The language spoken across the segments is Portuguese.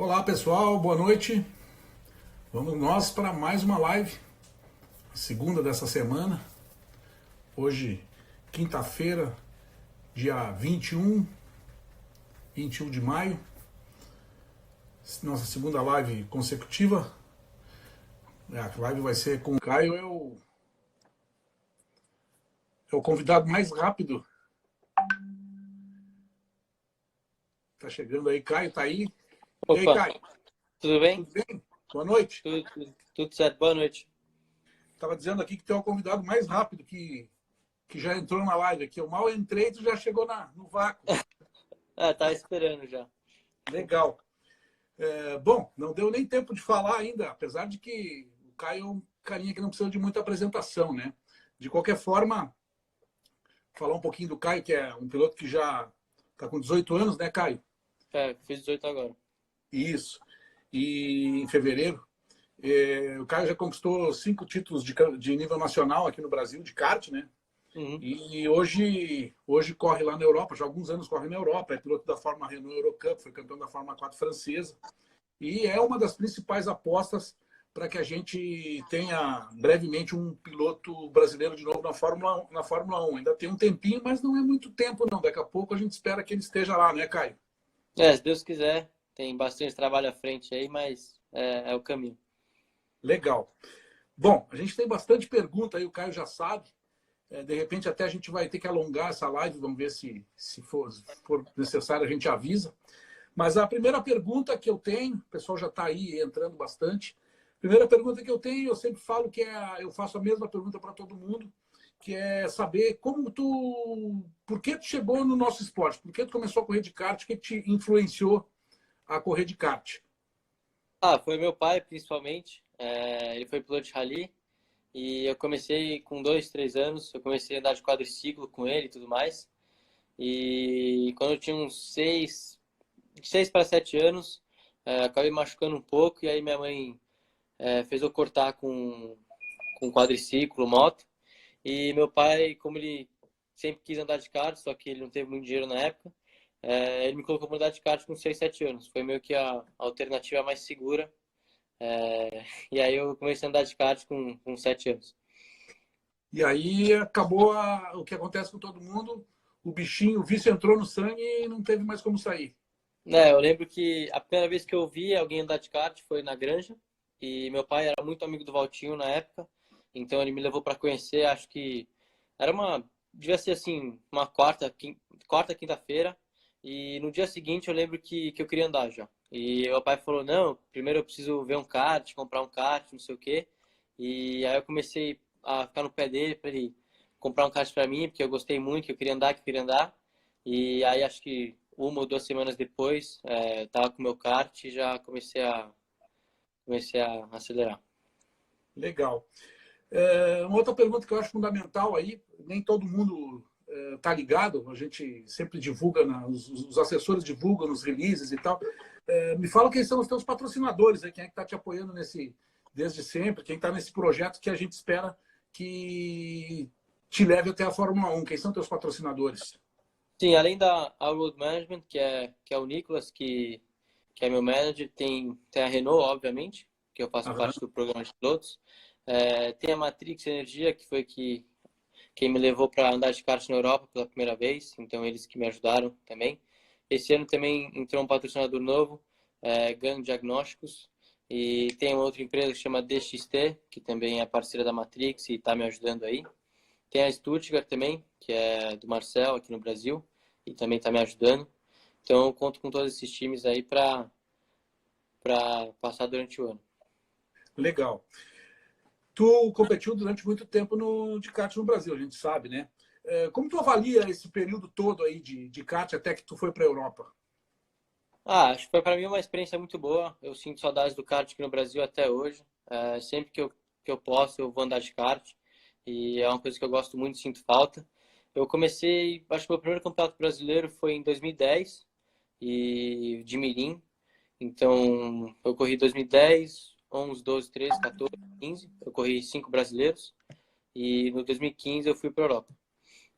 Olá pessoal, boa noite. Vamos nós para mais uma live, segunda dessa semana. Hoje, quinta-feira, dia 21 de maio. Nossa segunda live consecutiva. A live vai ser com o Caio, é o convidado mais rápido. Tá chegando aí, Caio, tá aí? E aí, Opa, Caio? tudo bem? Tudo bem? Boa noite. Tudo certo, boa noite. Tava dizendo aqui que tu é o convidado mais rápido que já entrou na live aqui. Eu mal entrei e tu já chegou no vácuo. Tava esperando já. Legal. Bom, não deu nem tempo de falar ainda, apesar de que o Caio é um carinha que não precisa de muita apresentação, né? De qualquer forma, falar um pouquinho do Caio, que é um piloto que já está com 18 anos, né, Caio? Fiz 18 agora. Isso. E em fevereiro, o Caio já conquistou 5 títulos de nível nacional aqui no Brasil, de kart, né? Uhum. E hoje corre lá na Europa, já há alguns anos corre na Europa, é piloto da Fórmula Renault Eurocup, foi campeão da Fórmula 4 francesa. E é uma das principais apostas para que a gente tenha brevemente um piloto brasileiro de novo na Fórmula 1. Ainda tem um tempinho, mas não é muito tempo, não. Daqui a pouco a gente espera que ele esteja lá, né, Caio? Se Deus quiser, tem bastante trabalho à frente aí, mas é o caminho. Legal. Bom, a gente tem bastante pergunta aí, o Caio já sabe. De repente até a gente vai ter que alongar essa live, vamos ver se for necessário, a gente avisa. Mas a primeira pergunta que eu tenho, o pessoal já está aí entrando bastante. Primeira pergunta que eu tenho, eu sempre falo que eu faço a mesma pergunta para todo mundo, que é saber por que tu chegou no nosso esporte? Por que tu começou a correr de kart? O que te influenciou a correr de kart? Foi meu pai, principalmente. Ele foi piloto de rally e eu comecei com 2, 3 anos. Eu comecei a andar de quadriciclo com ele e tudo mais. E quando eu tinha uns 6 para 7 anos, acabei machucando um pouco e aí minha mãe fez eu cortar com quadriciclo, moto. E meu pai, como ele sempre quis andar de kart, só que ele não teve muito dinheiro na época, ele me colocou para andar de kart com 6, 7 anos. Foi meio que a alternativa mais segura. E aí eu comecei a andar de kart com 7 anos. E aí acabou o que acontece com todo mundo, o bichinho, o vício entrou no sangue e não teve mais como sair. Eu lembro que a primeira vez que eu vi alguém andar de kart foi na Granja. E meu pai era muito amigo do Valtinho na época. Então ele me levou para conhecer, acho que devia ser assim, uma quarta, quinta-feira. E no dia seguinte eu lembro que eu queria andar já. E meu pai falou, não, primeiro eu preciso ver um kart, comprar um kart, não sei o quê. E aí eu comecei a ficar no pé dele para ele comprar um kart para mim, porque eu gostei muito, que eu queria andar, que eu queria andar. E aí acho que 1 ou 2 semanas depois, eu tava com o meu kart e já comecei a acelerar. Legal. Uma outra pergunta que eu acho fundamental aí, nem todo mundo está ligado, a gente sempre divulga, os assessores divulgam nos releases e tal. Me fala quem são os teus patrocinadores, quem é que está te apoiando desde sempre, quem está nesse projeto que a gente espera que te leve até a Fórmula 1. Quem são teus patrocinadores? Sim, além da Road Management, que é o Nicolas, que é meu manager, tem a Renault, obviamente, que eu faço Aham. parte do programa de pilotos. Tem a Matrix Energia, que foi quem me levou para andar de kart na Europa pela primeira vez, então eles que me ajudaram também. Esse ano também entrou um patrocinador novo, Gun Diagnósticos, e tem uma outra empresa que chama DXT, que também é parceira da Matrix e está me ajudando aí. Tem a Stuttgart também, que é do Marcel aqui no Brasil, e também está me ajudando. Então eu conto com todos esses times aí para passar durante o ano. Legal. Tu competiu durante muito tempo de kart no Brasil, a gente sabe, né? Como tu avalia esse período todo aí de kart até que tu foi para a Europa? Acho que foi para mim uma experiência muito boa. Eu sinto saudades do kart aqui no Brasil até hoje. Sempre que eu posso, eu vou andar de kart. E é uma coisa que eu gosto muito, sinto falta. Eu comecei, acho que o meu primeiro campeonato brasileiro foi em 2010, e de Mirim. Então, eu corri 2010, 11, 12, 13, 14, 15. Eu corri 5 brasileiros. E no 2015 eu fui para a Europa.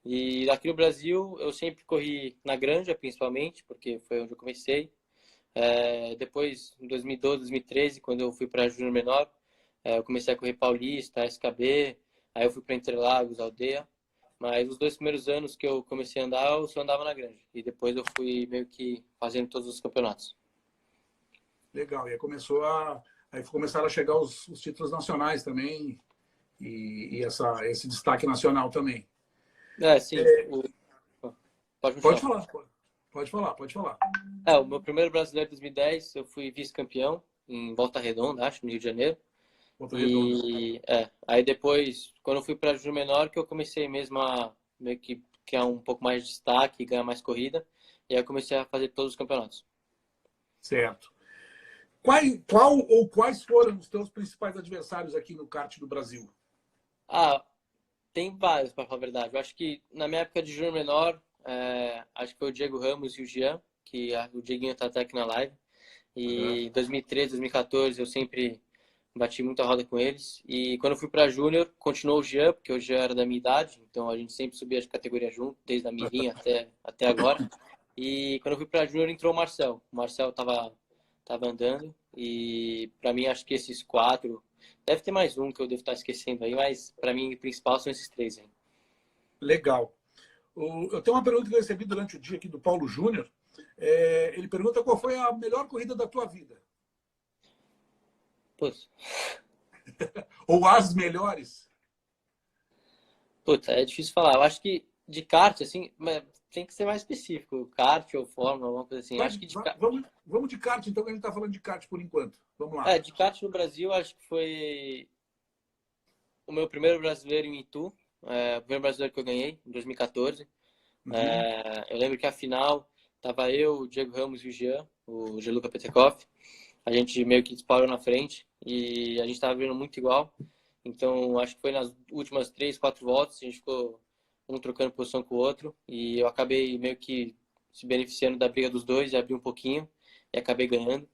E aqui no Brasil eu sempre corri na Granja, principalmente, porque foi onde eu comecei. Depois, em 2012, 2013, quando eu fui para Júnior Menor, eu comecei a correr Paulista, SKB, aí eu fui para Interlagos, Aldeia. Mas os 2 primeiros anos que eu comecei a andar, eu só andava na grande. E depois eu fui meio que fazendo todos os campeonatos. Legal. E aí aí começaram a chegar os títulos nacionais também e esse destaque nacional também. Sim. Pode me Pode falar. falar, pode falar, pode falar. O meu primeiro brasileiro de 2010, eu fui vice-campeão em Volta Redonda, acho, no Rio de Janeiro. Volta Redonda. E aí depois, quando eu fui para Júnior Menor, que eu comecei mesmo a meio que criar um pouco mais de destaque, ganhar mais corrida. E aí eu comecei a fazer todos os campeonatos. Certo. Qual ou quais foram os teus principais adversários aqui no kart do Brasil? Tem vários, para falar a verdade. Eu acho que na minha época de Júnior Menor, acho que foi o Diego Ramos e o Jean, que o Dieguinho tá até aqui na live. E em 2013, 2014, eu sempre bati muita roda com eles. E quando eu fui para Júnior, continuou o Jean, porque o Jean era da minha idade, então a gente sempre subia de categoria junto, desde a mirinha até agora. E quando eu fui para Júnior, entrou o Marcel. O Marcel tava andando, e para mim, acho que esses quatro. Deve ter mais um que eu devo estar esquecendo aí, mas para mim, o principal são esses três aí. Legal. Eu tenho uma pergunta que eu recebi durante o dia aqui do Paulo Júnior. Ele pergunta qual foi a melhor corrida da tua vida? Putz, Ou as melhores? Puta, é difícil falar. Eu acho que de kart, assim, tem que ser mais específico. Kart ou Fórmula, alguma coisa assim. Acho que Vamos de kart, então, que a gente está falando de kart por enquanto. Vamos lá. De kart no Brasil, acho que foi o meu primeiro brasileiro em Itu. O primeiro brasileiro que eu ganhei, em 2014. Uhum. Eu lembro que a final tava eu, o Diego Ramos e o Jean, o Gianluca Petekoff. A gente meio que disparou na frente e a gente tava vindo muito igual. Então, acho que foi nas últimas 3, 4 voltas, a gente ficou um trocando posição com o outro e eu acabei meio que se beneficiando da briga dos dois e abri um pouquinho e acabei ganhando.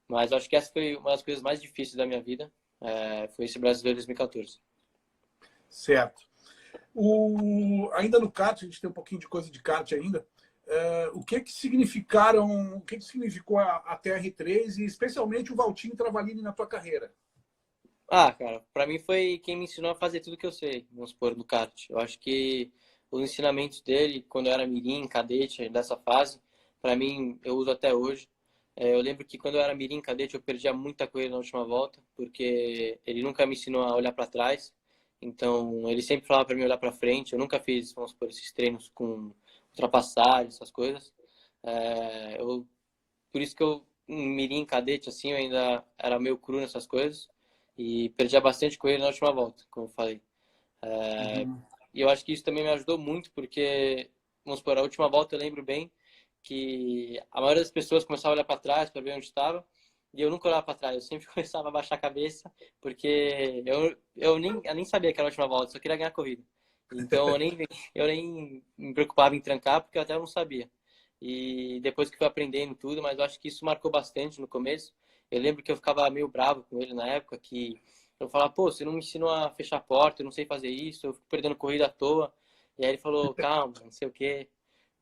Mas acho que essa foi uma das coisas mais difíceis da minha vida, foi esse Brasileiro 2014. Certo. Ainda no kart, a gente tem um pouquinho de coisa de kart ainda. O que significou a TR3 e especialmente o Valtinho Travalini na tua carreira? Cara, pra mim foi quem me ensinou a fazer tudo que eu sei, vamos supor, no kart. Eu acho que os ensinamentos dele, quando eu era mirim, cadete, dessa fase, pra mim, eu uso até hoje. Eu lembro que quando eu era mirim, cadete, eu perdia muita corrida na última volta, porque ele nunca me ensinou a olhar pra trás. Então, ele sempre falava pra mim olhar pra frente. Eu nunca fiz, vamos supor, esses treinos com ultrapassagem, essas coisas. Por isso que eu, em mirim, cadete, assim, eu ainda era meio cru nessas coisas e perdia bastante com ele na última volta, como eu falei. E eu acho que isso também me ajudou muito, porque, vamos supor, a última volta eu lembro bem que a maioria das pessoas começava a olhar para trás para ver onde estava, e eu nunca olhava para trás, eu sempre começava a baixar a cabeça, porque eu nem sabia que era a última volta, só queria ganhar a corrida. Então eu nem me preocupava em trancar, porque eu até não sabia. E depois que fui aprendendo tudo, mas eu acho que isso marcou bastante no começo. Eu lembro que eu ficava meio bravo com ele na época, que eu falava, pô, você não me ensinou a fechar a porta, eu não sei fazer isso, eu fico perdendo corrida à toa. E aí ele falou, calma, não sei o quê.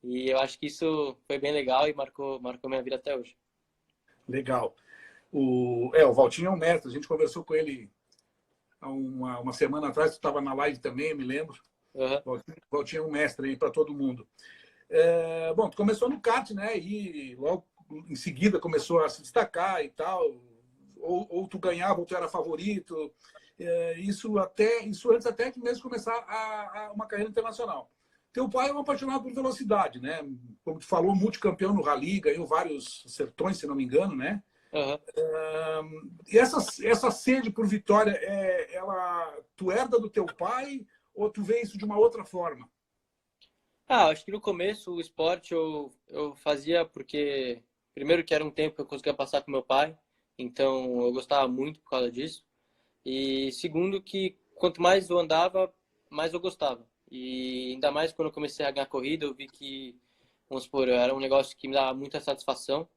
E eu acho que isso foi bem legal e marcou minha vida até hoje. Legal. O Valtinho é um mestre. A gente conversou com ele há uma semana atrás. Tu estava na live também, eu me lembro. Uhum. O Valtinho é um mestre aí para todo mundo. Bom, tu começou no kart, né? E logo em seguida começou a se destacar e tal. Ou tu ganhava ou tu era favorito. Isso antes até que mesmo começar uma carreira internacional. Teu pai é um apaixonado por velocidade, né? Como tu falou, multicampeão no rally, ganhou vários sertões, se não me engano, né? Uhum. E essa sede por vitória, tu herda do teu pai ou tu vê isso de uma outra forma? Acho que no começo o esporte eu fazia porque, primeiro, que era um tempo que eu conseguia passar com meu pai, então eu gostava muito por causa disso. E segundo, que quanto mais eu andava, mais eu gostava. E ainda mais quando eu comecei a ganhar corrida, eu vi que, vamos supor, era um negócio que me dava muita satisfação.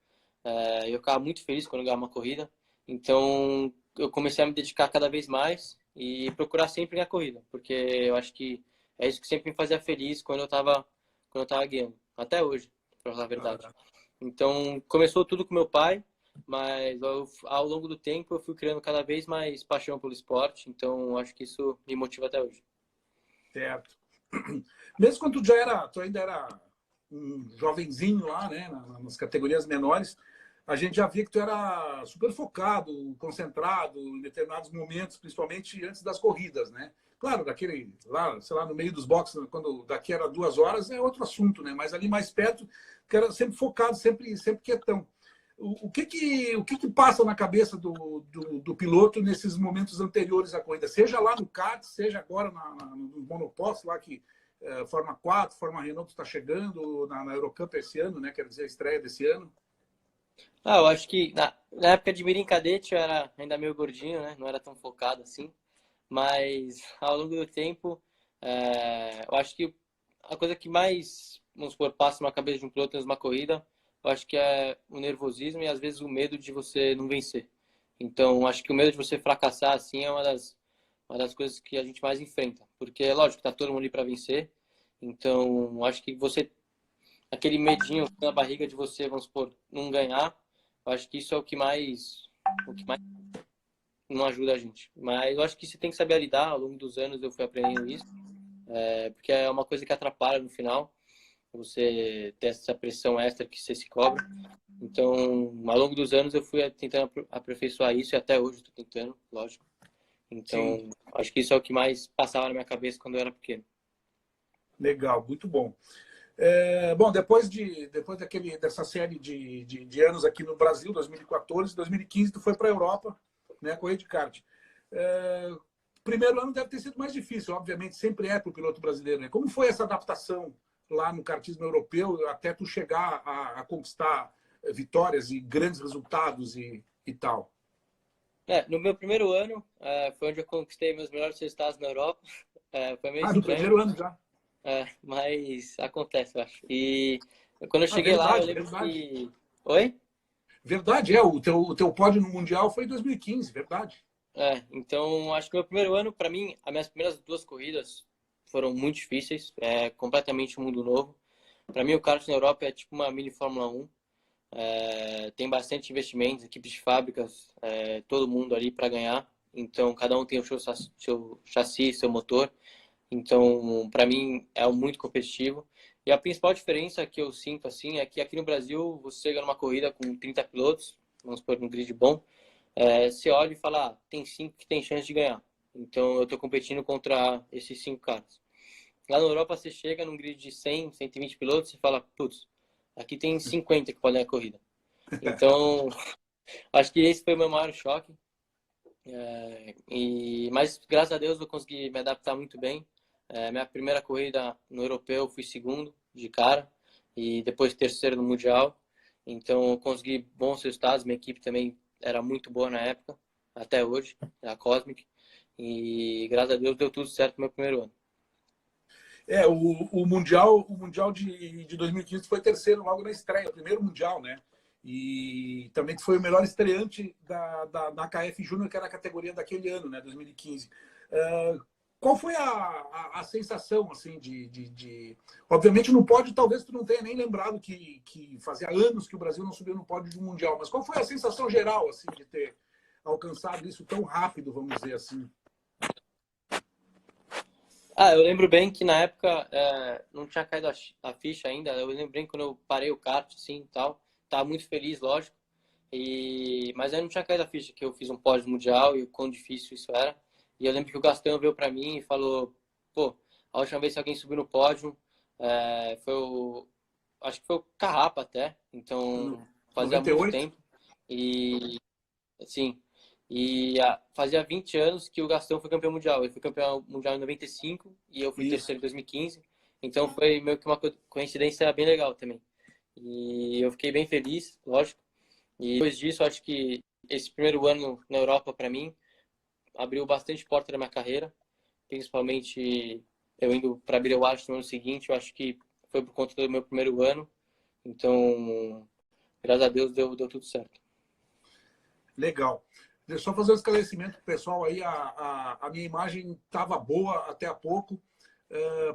Eu ficava muito feliz quando eu ganhava uma corrida. Então eu comecei a me dedicar cada vez mais e procurar sempre ganhar corrida, porque eu acho que é isso que sempre me fazia feliz quando eu tava guiando. Até hoje, pra falar a verdade. Então, começou tudo com meu pai, mas ao longo do tempo eu fui criando cada vez mais paixão pelo esporte, então acho que isso me motiva até hoje. Certo. Mesmo quando tu ainda era um jovenzinho lá, né, nas categorias menores, a gente já via que tu era super focado, concentrado em determinados momentos, principalmente antes das corridas, né? Claro, daquele lá, sei lá, no meio dos boxes, quando daqui era 2 horas, é outro assunto, né? Mas ali mais perto, que era sempre focado, sempre quietão. O que passa na cabeça do piloto nesses momentos anteriores à corrida? Seja lá no kart, seja agora no monoposto, lá que Forma 4, Forma Renault está chegando, na Eurocup esse ano, né? Quer dizer, a estreia desse ano. Eu acho que na época de Mirim Cadete eu era ainda meio gordinho, né? Não era tão focado assim. Mas ao longo do tempo, eu acho que a coisa que mais, vamos supor, passa na cabeça de um piloto numa corrida, eu acho que é o nervosismo e às vezes o medo de você não vencer. Então, acho que o medo de você fracassar assim é uma das coisas que a gente mais enfrenta, porque é lógico que tá todo mundo ali para vencer. Então, acho que você aquele medinho na barriga de você, vamos supor, não ganhar, eu acho que isso é o que mais não ajuda a gente. Mas eu acho que você tem que saber lidar. Ao longo dos anos eu fui aprendendo isso, porque é uma coisa que atrapalha no final, você ter essa pressão extra que você se cobra. Então, ao longo dos anos eu fui tentando aperfeiçoar isso e até hoje estou tentando, lógico. Sim, Então, acho que isso é o que mais passava na minha cabeça quando eu era pequeno. legal, muito bom. Bom, depois dessa série de anos aqui no Brasil, 2014, 2015, tu foi para a Europa, né, correr de kart. Primeiro ano deve ter sido mais difícil, obviamente, sempre é para o piloto brasileiro, né? Como foi essa adaptação lá no kartismo europeu até tu chegar a conquistar vitórias e grandes resultados e tal? No meu primeiro ano, foi onde eu conquistei meus melhores resultados na Europa. Foi meio Ah, no estranho, primeiro ano já. mas acontece, eu acho. E quando eu Ah, cheguei lá, eu verdade, lembro verdade. que. Oi? Verdade, o teu pódio no Mundial foi em 2015, verdade. Então, acho que o meu primeiro ano, para mim, as minhas primeiras duas corridas foram muito difíceis, completamente um mundo novo. Para mim, o kart na Europa é tipo uma mini Fórmula 1. Tem bastante investimentos, equipes de fábricas, todo mundo ali para ganhar. Então, cada um tem o seu chassi, seu motor. Então, para mim, é muito competitivo. E a principal diferença que eu sinto assim é que aqui no Brasil, você chega numa corrida com 30 pilotos, vamos supor, num grid bom, você olha e fala, tem 5 que tem chance de ganhar. Então, eu estou competindo contra esses 5 caras. Lá na Europa, você chega num grid de 100, 120 pilotos e fala, putz, aqui tem 50 que podem ganhar a corrida. Então, acho que esse foi o meu maior choque. Mas, graças a Deus, eu consegui me adaptar muito bem. Minha primeira corrida no europeu, eu fui segundo de cara e depois terceiro no mundial. Então, eu consegui bons resultados. Minha equipe também era muito boa na época, até hoje, a Cosmic. E graças a Deus deu tudo certo no meu primeiro ano. O Mundial de 2015 foi terceiro logo na estreia, o primeiro Mundial, né? E também foi o melhor estreante da KF Júnior, que era a categoria daquele ano, né? 2015. Qual foi a sensação, assim, Obviamente no pódio talvez tu não tenha nem lembrado que fazia anos que o Brasil não subiu no pódio do Mundial, mas qual foi a sensação geral, assim, de ter alcançado isso tão rápido, vamos dizer assim? Eu lembro bem que na época não tinha caído a ficha ainda. Eu lembro bem quando eu parei o kart, assim, e tal. Tava muito feliz, lógico. Mas aí não tinha caído a ficha que eu fiz um pódio mundial e o quão difícil isso era. E eu lembro que o Gastão veio para mim e falou: pô, a última vez que alguém subiu no pódio foi acho que foi o Carrapa até. Então fazia muito 98? tempo. E assim, fazia 20 anos que o Gastão foi campeão mundial. Ele foi campeão mundial em 95 e eu fui Isso. terceiro em 2015. Então foi meio que uma coincidência bem legal também. E eu fiquei bem feliz, lógico. E depois disso, acho que esse primeiro ano na Europa, para mim, abriu bastante porta na minha carreira. Principalmente eu indo para Bill-Watts no ano seguinte, eu acho que foi por conta do meu primeiro ano. Então, graças a Deus, deu tudo certo. Legal. Deixa eu só fazer um esclarecimento para o pessoal aí. A minha imagem estava boa até há pouco.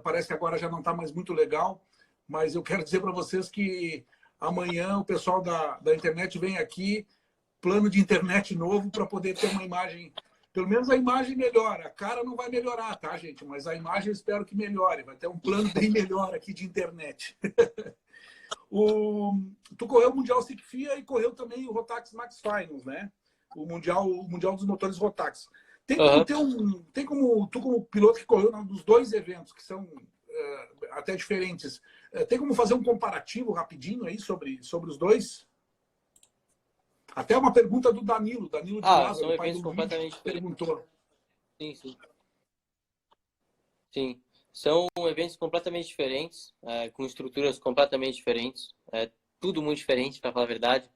Parece que agora já não está mais muito legal. Mas eu quero dizer para vocês que amanhã o pessoal da internet vem aqui, plano de internet novo para poder ter uma imagem, pelo menos a imagem melhora. A cara não vai melhorar, tá, gente? Mas a imagem eu espero que melhore. Vai ter um plano bem melhor aqui de internet. Tu correu o Mundial SIC FIA e correu também o Rotax Max Finals, né? O Mundial dos Motores Rotax. Tem como tu, como piloto que correu nos dois eventos, que são até diferentes, tem como fazer um comparativo rapidinho aí sobre os dois? Até uma pergunta do Danilo de Lázaro, são o pai eventos do completamente Luiz, diferentes. perguntou. Sim, sim. Sim, são eventos completamente diferentes, com estruturas completamente diferentes, tudo muito diferente, para falar a verdade.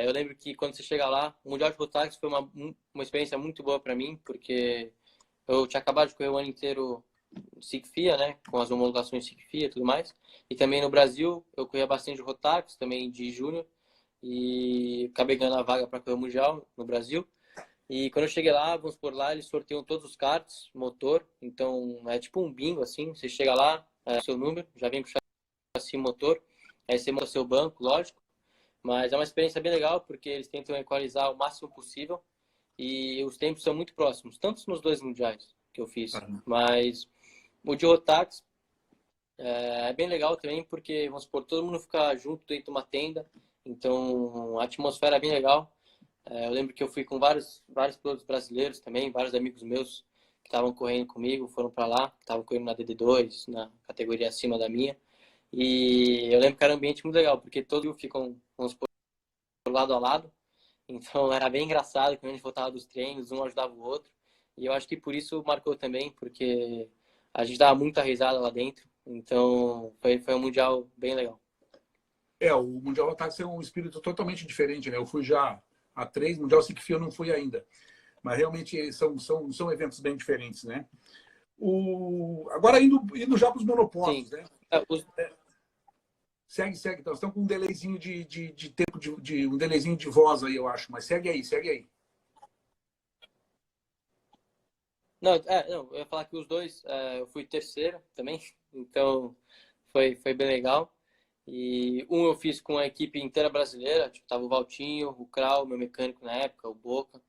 Eu lembro que quando você chega lá, o Mundial de Rotax foi uma experiência muito boa para mim, porque eu tinha acabado de correr o ano inteiro SIC FIA, né, com as homologações SIC FIA e tudo mais, e também no Brasil eu corria bastante Rotax, também de Júnior, e acabei ganhando a vaga para correr o Mundial no Brasil. E quando eu cheguei lá, vamos por lá, eles sorteiam todos os karts, motor. Então é tipo um bingo, assim. Você chega lá, seu número, já vem puxar assim motor. Aí você monta seu banco, lógico. Mas é uma experiência bem legal, porque eles tentam equalizar o máximo possível. E os tempos são muito próximos, tanto nos dois mundiais que eu fiz. Mas o de Rotax é bem legal também, porque, vamos supor, todo mundo fica junto dentro de uma tenda. Então a atmosfera é bem legal. Eu lembro que eu fui com vários pilotos brasileiros também, vários amigos meus que estavam correndo comigo, foram para lá, estavam correndo na DD2, na categoria acima da minha. E eu lembro que era um ambiente muito legal, porque todos ficam, vamos supor, lado a lado. Então era bem engraçado, quando a gente voltava dos treinos, um ajudava o outro. E eu acho que por isso marcou também, porque a gente dava muita risada lá dentro. Então foi um mundial bem legal. O Mundial Rotax é um espírito totalmente diferente, né? Eu fui já a 3, Mundial SIC FIA eu não fui ainda. Mas realmente são eventos bem diferentes, né? Agora, indo já para os monopostos, Sim. né? Segue. Então, estão com um delayzinho de tempo, um delayzinho de voz aí, eu acho. Mas segue aí. Não, eu ia falar que os dois, eu fui terceiro também, então foi bem legal. E um eu fiz com a equipe inteira brasileira, tipo, tava o Valtinho, o Krau, meu mecânico na época, o Boca.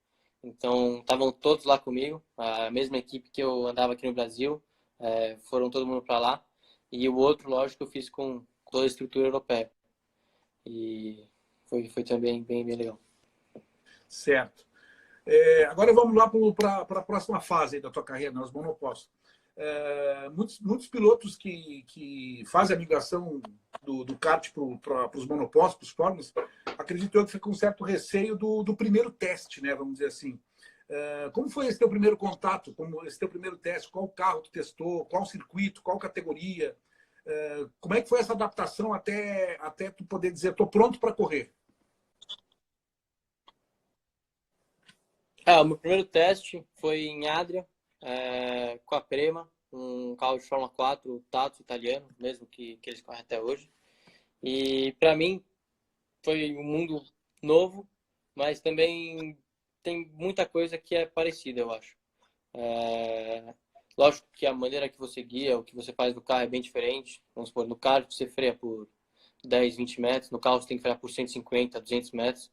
Então, estavam todos lá comigo, a mesma equipe que eu andava aqui no Brasil, foram todo mundo para lá. E o outro, lógico, eu fiz com toda a estrutura europeia. E foi também bem legal. Certo. Agora vamos lá para a próxima fase da tua carreira, né, os monopostos. Muitos pilotos que fazem a migração do kart para os monopostos, para os fórmulas, acredito eu que fica com um certo receio do primeiro teste, né, vamos dizer assim. Como foi esse teu primeiro contato? Como esse teu primeiro teste? Qual carro tu testou? Qual circuito? Qual categoria? Como é que foi essa adaptação até tu poder dizer estou pronto para correr? O meu primeiro teste foi em Adria, com a Prema, um carro de Fórmula 4, Tato italiano, mesmo que eles correm até hoje. E para mim foi um mundo novo, mas também tem muita coisa que é parecida, eu acho. Lógico que a maneira que você guia, o que você faz no carro é bem diferente. Vamos supor, no carro você freia por 10, 20 metros, no carro você tem que frear por 150, 200 metros.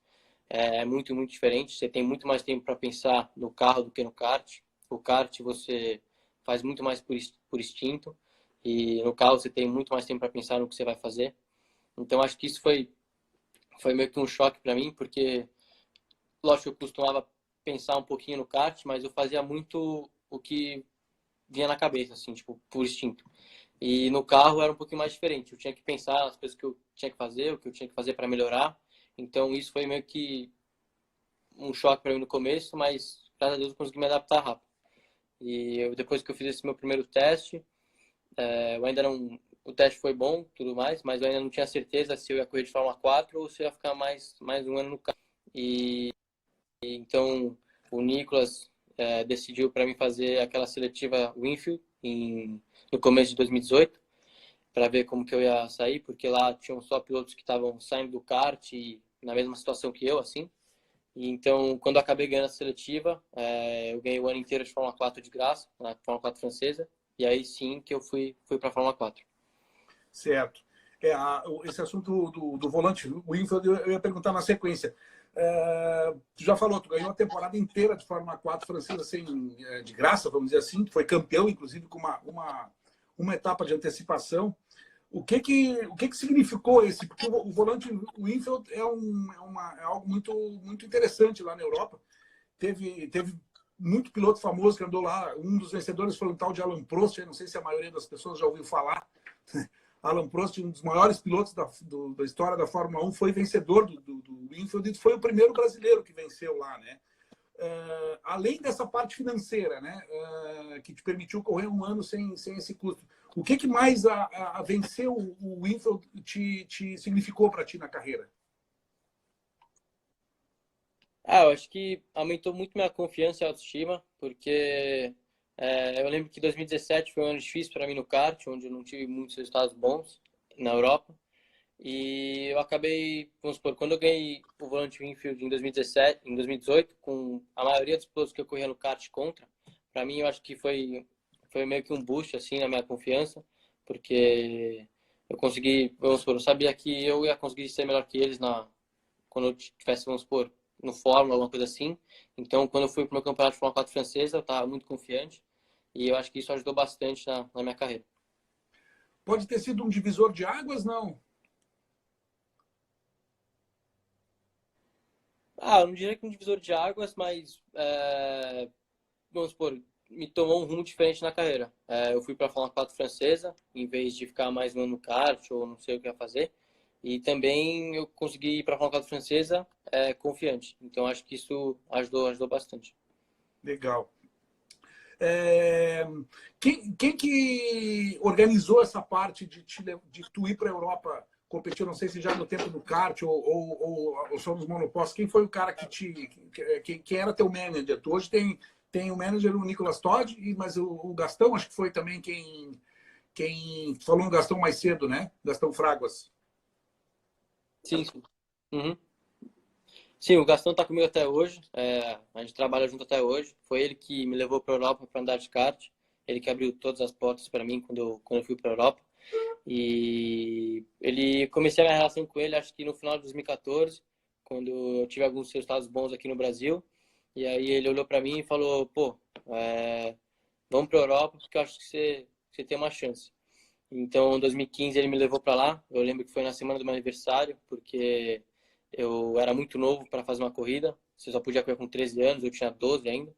É muito, muito diferente. Você tem muito mais tempo para pensar no carro do que no kart. O kart você faz muito mais por instinto e no carro você tem muito mais tempo para pensar no que você vai fazer. Então acho que isso foi meio que um choque para mim, porque lógico que eu costumava pensar um pouquinho no kart, mas eu fazia muito o que vinha na cabeça, assim, tipo, por instinto. E no carro era um pouquinho mais diferente. Eu tinha que pensar as coisas que eu tinha que fazer, o que eu tinha que fazer para melhorar. Então isso foi meio que um choque para mim no começo, mas graças a Deus eu consegui me adaptar rápido. E depois que eu fiz esse meu primeiro teste, eu ainda não, o teste foi bom, tudo mais, mas eu ainda não tinha certeza se eu ia correr de Fórmula 4 ou se eu ia ficar mais um ano no carro. E então o Nicolas decidiu para mim fazer aquela seletiva Winfield no começo de 2018 para ver como que eu ia sair, porque lá tinham só pilotos que estavam saindo do kart e na mesma situação que eu, assim. E então, quando eu acabei ganhando a seletiva, eu ganhei o ano inteiro de Fórmula 4 de graça, na Fórmula 4 francesa, e aí sim que eu fui para a Fórmula 4. Certo. Esse assunto do volante Winfield, eu ia perguntar na sequência. Tu já falou, tu ganhou a temporada inteira de Fórmula 4 francesa sem, de graça, vamos dizer assim. Tu foi campeão, inclusive, com uma etapa de antecipação. O que significou esse? Porque o volante Winfield é algo muito interessante lá na Europa. Teve muito piloto famoso que andou lá. Um dos vencedores foi um tal de Alain Prost. Eu não sei se a maioria das pessoas já ouviu falar. Alain Prost, um dos maiores pilotos da história da Fórmula 1, foi vencedor do Winfield e foi o primeiro brasileiro que venceu lá, né? Além dessa parte financeira, né, que te permitiu correr um ano sem esse custo, o que mais a vencer o Winfield te significou para ti na carreira? Eu acho que aumentou muito minha confiança e autoestima, porque eu lembro que 2017 foi um ano difícil para mim no kart, onde eu não tive muitos resultados bons na Europa. E eu acabei, vamos supor, quando eu ganhei o volante Winfield em 2017, em 2018, com a maioria dos pilotos que eu corria no kart contra, para mim eu acho que foi meio que um boost assim na minha confiança, porque eu consegui, vamos supor, eu sabia que eu ia conseguir ser melhor que eles quando eu tivesse, vamos supor, no Fórmula, alguma coisa assim. Então, quando eu fui pro meu campeonato de Fórmula 4 francesa, eu estava muito confiante e eu acho que isso ajudou bastante na minha carreira. Pode ter sido um divisor de águas, não? Eu não diria que um divisor de águas, mas vamos supor, me tomou um rumo diferente na carreira. Eu fui para a Fórmula 4 francesa, em vez de ficar mais um ano no kart ou não sei o que ia fazer. E também eu consegui ir para a Fórmula 4 francesa confiante. Então acho que isso ajudou bastante. Legal. Quem que organizou essa parte de tu ir para a Europa competir? Não sei se já no tempo do kart ou só nos monopostos. Quem foi o cara quem era teu manager? Tu hoje tem o manager, o Nicolas Todd, mas o Gastão, acho que foi também quem falou no Gastão mais cedo, né? Gastão Fraguas. Sim, sim. Uhum. Sim, o Gastão está comigo até hoje. A gente trabalha junto até hoje. Foi ele que me levou para a Europa para andar de kart. Ele que abriu todas as portas para mim quando eu fui para a Europa. E ele comecei a minha relação com ele, acho que no final de 2014, quando eu tive alguns resultados bons aqui no Brasil. E aí ele olhou para mim e falou: pô, vamos para a Europa porque eu acho que você tem uma chance. Então, em 2015 ele me levou para lá. Eu lembro que foi na semana do meu aniversário, porque eu era muito novo para fazer uma corrida. Você só podia correr com 13 anos, eu tinha 12 ainda.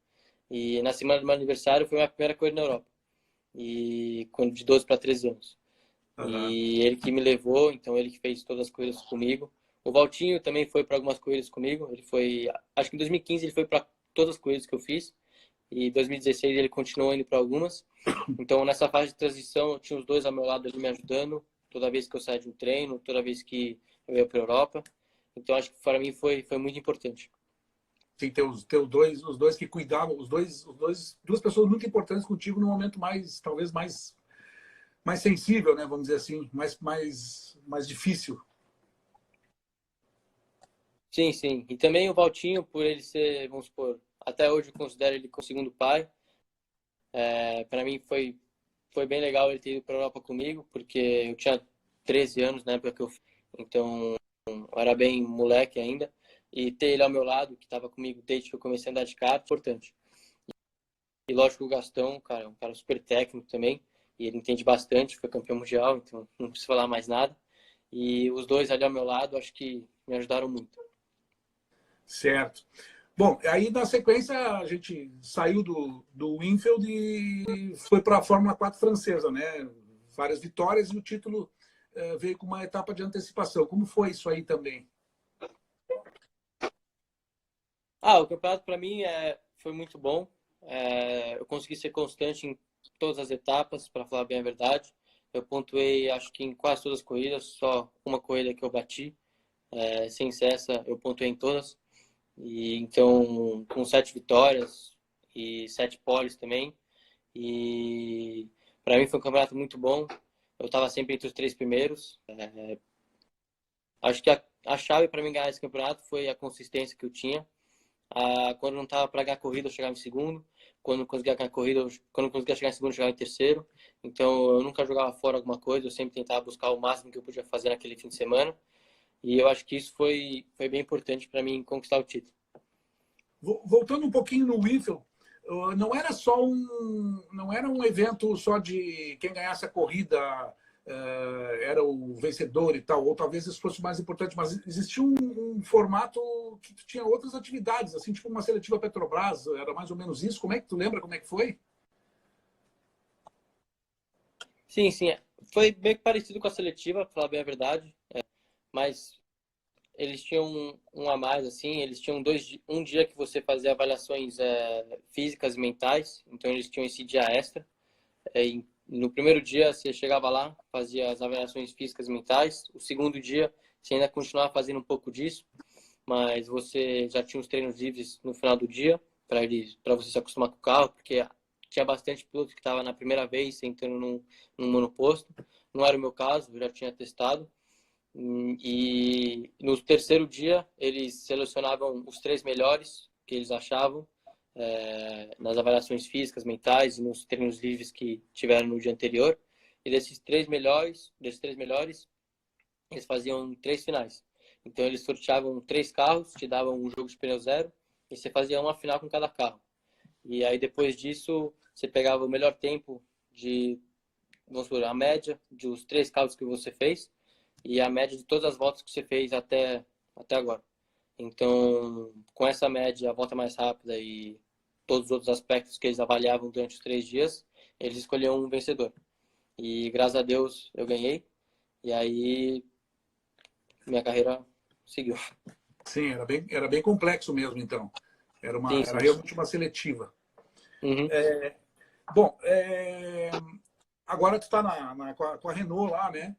E na semana do meu aniversário foi a minha primeira corrida na Europa. E quando de 12 para 13 anos. Uhum. E ele que me levou, então ele que fez todas as corridas comigo. O Valtinho também foi para algumas corridas comigo. Ele foi, acho que em 2015 ele foi para todas as corridas que eu fiz. E em 2016 ele continuou indo para algumas. Então nessa fase de transição eu tinha os dois ao meu lado ali me ajudando. Toda vez que eu saía de um treino, toda vez que eu ia para a Europa. Então acho que para mim foi muito importante. Sim, os dois que cuidavam, duas pessoas muito importantes contigo no momento talvez mais sensível, né? Vamos dizer assim, mais difícil. Sim, sim. E também o Valtinho, por ele ser, vamos supor, até hoje eu considero ele como segundo pai. Para mim foi bem legal ele ter ido para a Europa comigo, porque eu tinha 13 anos na época que eu fui. Então eu era bem moleque ainda. E ter ele ao meu lado, que estava comigo desde que eu comecei a andar de kart, é importante. E lógico, o Gastão, cara, é um cara super técnico também. E ele entende bastante, foi campeão mundial, então não preciso falar mais nada. E os dois ali ao meu lado, acho que me ajudaram muito. Certo. Bom, aí na sequência a gente saiu do Winfield e foi para a Fórmula 4 francesa, né? Várias vitórias e o título veio com uma etapa de antecipação. Como foi isso aí também? O campeonato para mim foi muito bom. Eu consegui ser constante em todas as etapas, para falar bem a verdade. Eu pontuei, acho que em quase todas as corridas, só uma corrida que eu bati. Sem ser essa, eu pontuei em todas. E então, com 7 vitórias e 7 poles também. E para mim foi um campeonato muito bom. Eu estava sempre entre os 3 primeiros. Acho que a chave para mim ganhar esse campeonato foi a consistência que eu tinha. Quando não estava para ganhar a corrida, eu chegava em segundo. quando não conseguia ganhar corrida, quando não conseguia chegar em segundo, eu chegava em terceiro. Então, eu nunca jogava fora alguma coisa, eu sempre tentava buscar o máximo que eu podia fazer naquele fim de semana. E eu acho que isso foi bem importante para mim conquistar o título. Voltando um pouquinho no Wiffle, não era um evento só de quem ganhasse a corrida era o vencedor e tal, ou talvez isso fosse mais importante, mas existia um formato que tinha outras atividades, assim, tipo uma seletiva Petrobras, era mais ou menos isso. Como é que tu lembra como é que foi? Sim, sim. Foi bem parecido com a seletiva, para falar bem a verdade. Mas eles tinham um a mais, assim. Eles tinham um dia que você fazia avaliações físicas e mentais. Então, eles tinham esse dia extra. No primeiro dia, você chegava lá, fazia as avaliações físicas e mentais. O segundo dia, você ainda continuava fazendo um pouco disso. Mas você já tinha os treinos livres no final do dia, para você se acostumar com o carro, porque tinha bastante piloto que estava na primeira vez entrando num monoposto. Não era o meu caso, eu já tinha testado. E no terceiro dia, eles selecionavam os 3 melhores que eles achavam nas avaliações físicas, mentais e nos treinos livres que tiveram no dia anterior. E desses três melhores, eles faziam 3 finais. Então, eles sorteavam 3 carros, te davam um jogo de pneu zero e você fazia uma final com cada carro. E aí, depois disso, você pegava o melhor tempo vamos supor, a média dos 3 carros que você fez e a média de todas as voltas que você fez até agora. Então, com essa média, a volta mais rápida e todos os outros aspectos que eles avaliavam durante os 3 dias, eles escolhiam um vencedor. E graças a Deus eu ganhei. E aí minha carreira seguiu. Sim, era bem complexo mesmo, então. Sim, Era sim. realmente uma seletiva. Uhum. Bom, agora tu está com a Renault lá, né?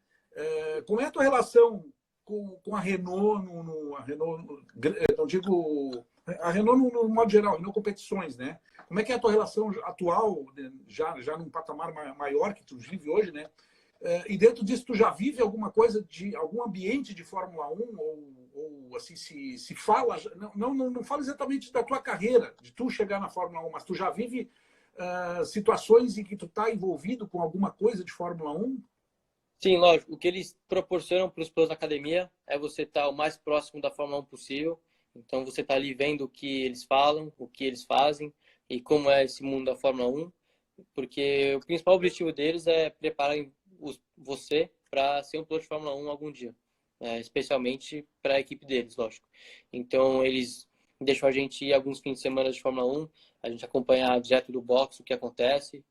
Como é a tua relação com a Renault, a Renault, não digo a Renault no modo geral, Renault Competições, né? Como é que é a tua relação atual, né? já num patamar maior que tu vive hoje, né? E dentro disso, tu já vive alguma coisa de algum ambiente de Fórmula 1 ou assim se fala, não fala exatamente da tua carreira, de tu chegar na Fórmula 1, mas tu já vive situações em que tu está envolvido com alguma coisa de Fórmula 1? Sim, lógico. O que eles proporcionam para os pilotos da academia é você estar o mais próximo da Fórmula 1 possível. Então, você está ali vendo o que eles falam, o que eles fazem e como é esse mundo da Fórmula 1. Porque o principal objetivo deles é preparar você para ser um piloto de Fórmula 1 algum dia. Especialmente para a equipe deles, lógico. Então, eles deixam a gente ir alguns fins de semana de Fórmula 1, a gente acompanhar direto do box o que acontece,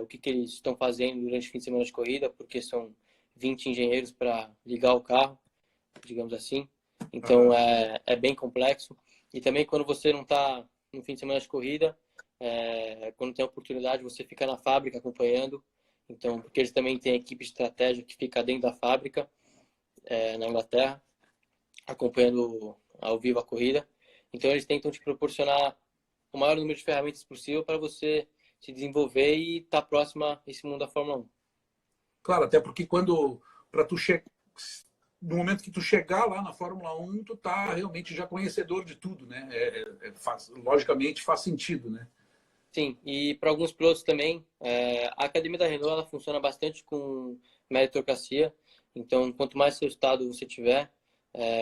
o que eles estão fazendo durante o fim de semana de corrida, porque são 20 engenheiros para ligar o carro, digamos assim. Então, é bem complexo. E também quando você não está no fim de semana de corrida, quando tem a oportunidade, você fica na fábrica acompanhando. Então, porque eles também têm equipe de estratégia que fica dentro da fábrica, na Inglaterra, acompanhando ao vivo a corrida. Então, eles tentam te proporcionar o maior número de ferramentas possível para você se desenvolver e estar próximo a esse mundo da Fórmula 1. Claro, até porque para tu no momento que tu chegar lá na Fórmula 1, tu tá realmente já conhecedor de tudo, né? Logicamente faz sentido, né? Sim, e para alguns pilotos também, a academia da Renault ela funciona bastante com meritocracia. Então, quanto mais resultado você tiver,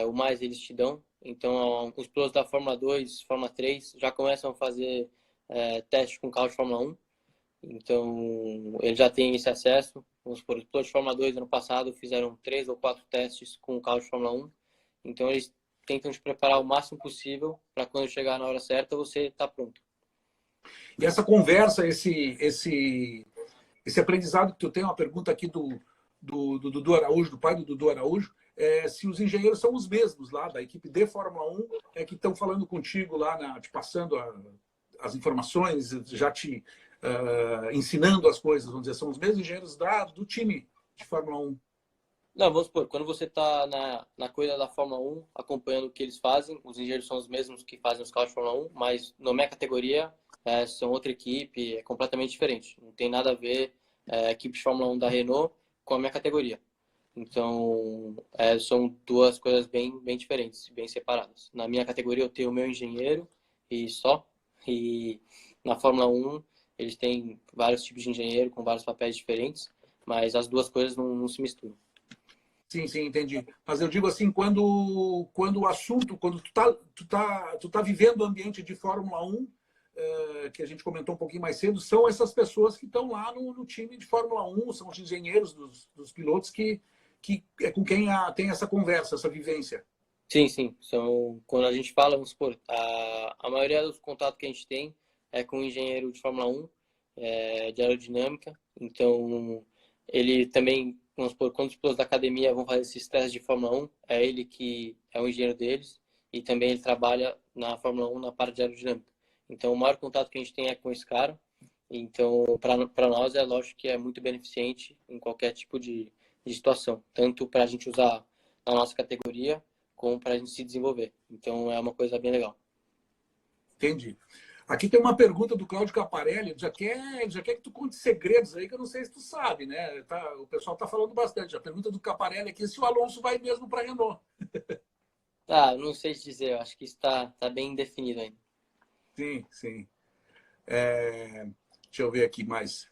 o mais eles te dão. Então, os pilotos da Fórmula 2, Fórmula 3 já começam a fazer teste com carro de Fórmula 1. Então, eles já têm esse acesso. Vamos supor, os pilotos de Fórmula 2 ano passado fizeram 3 ou 4 testes com o carro de Fórmula 1. Então, eles tentam te preparar o máximo possível para quando chegar na hora certa você estar pronto. E essa conversa, esse aprendizado que tu tem, uma pergunta aqui do Dudu Araújo, do pai do Dudu Araújo, se os engenheiros são os mesmos lá da equipe de Fórmula 1, que estão falando contigo lá, te passando as informações, já te ensinando as coisas, vamos dizer, são os mesmos engenheiros do time de Fórmula 1. Não, vamos supor, quando você está na corrida da Fórmula 1, acompanhando o que eles fazem, os engenheiros são os mesmos que fazem os carros de Fórmula 1, mas na minha categoria são outra equipe, é completamente diferente. Não tem nada a ver a equipe de Fórmula 1 da Renault com a minha categoria. Então, são duas coisas bem diferentes, bem separadas. Na minha categoria eu tenho o meu engenheiro e só, e Na Fórmula 1, eles têm vários tipos de engenheiro com vários papéis diferentes, mas as duas coisas não se misturam. Sim, sim, entendi. Mas eu digo assim, quando o assunto, quando tu tá vivendo o ambiente de Fórmula 1, que a gente comentou um pouquinho mais cedo, são essas pessoas que estão lá no time de Fórmula 1, são os engenheiros dos pilotos que é com quem tem essa conversa, essa vivência. Sim, sim. Quando a gente fala, vamos supor, a maioria dos contatos que a gente tem é com o engenheiro de Fórmula 1, de aerodinâmica. Então, ele também, vamos supor, quando os pilotos da academia vão fazer esses testes de Fórmula 1, é ele que é o engenheiro deles e também ele trabalha na Fórmula 1 na parte de aerodinâmica. Então, o maior contato que a gente tem é com esse cara. Então, para nós, é lógico que é muito beneficente em qualquer tipo de situação, tanto para a gente usar na nossa categoria, como para a gente se desenvolver. Então, é uma coisa bem legal. Entendi. Aqui tem uma pergunta do Cláudio Caparelli, ele já quer que tu conte segredos aí, que eu não sei se tu sabe, né? O pessoal está falando bastante. A pergunta do Caparelli aqui é se o Alonso vai mesmo para a Renault. Não sei te dizer, eu acho que isso tá bem definido ainda. Sim, sim. Deixa eu ver aqui mais.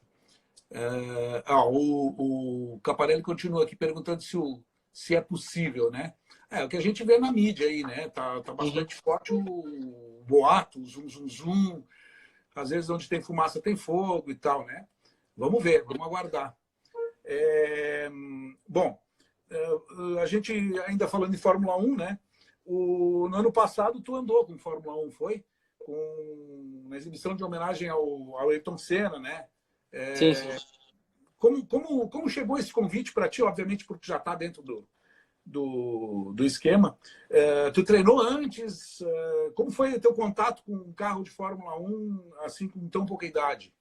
O Caparelli continua aqui perguntando se é possível, né? É o que a gente vê na mídia aí, né? Tá Uhum. bastante forte o boato, o zum, zum, zum. Às vezes onde tem fumaça tem fogo e tal, né? Vamos ver, vamos aguardar. Bom, a gente ainda falando em Fórmula 1, né? No ano passado tu andou com Fórmula 1, foi? Com uma exibição de homenagem ao Ayrton Senna, né? Sim, sim. Como chegou esse convite para ti? Obviamente, porque já está dentro do esquema. Tu treinou antes? Como foi o teu contato com um carro de Fórmula 1 assim com tão pouca idade?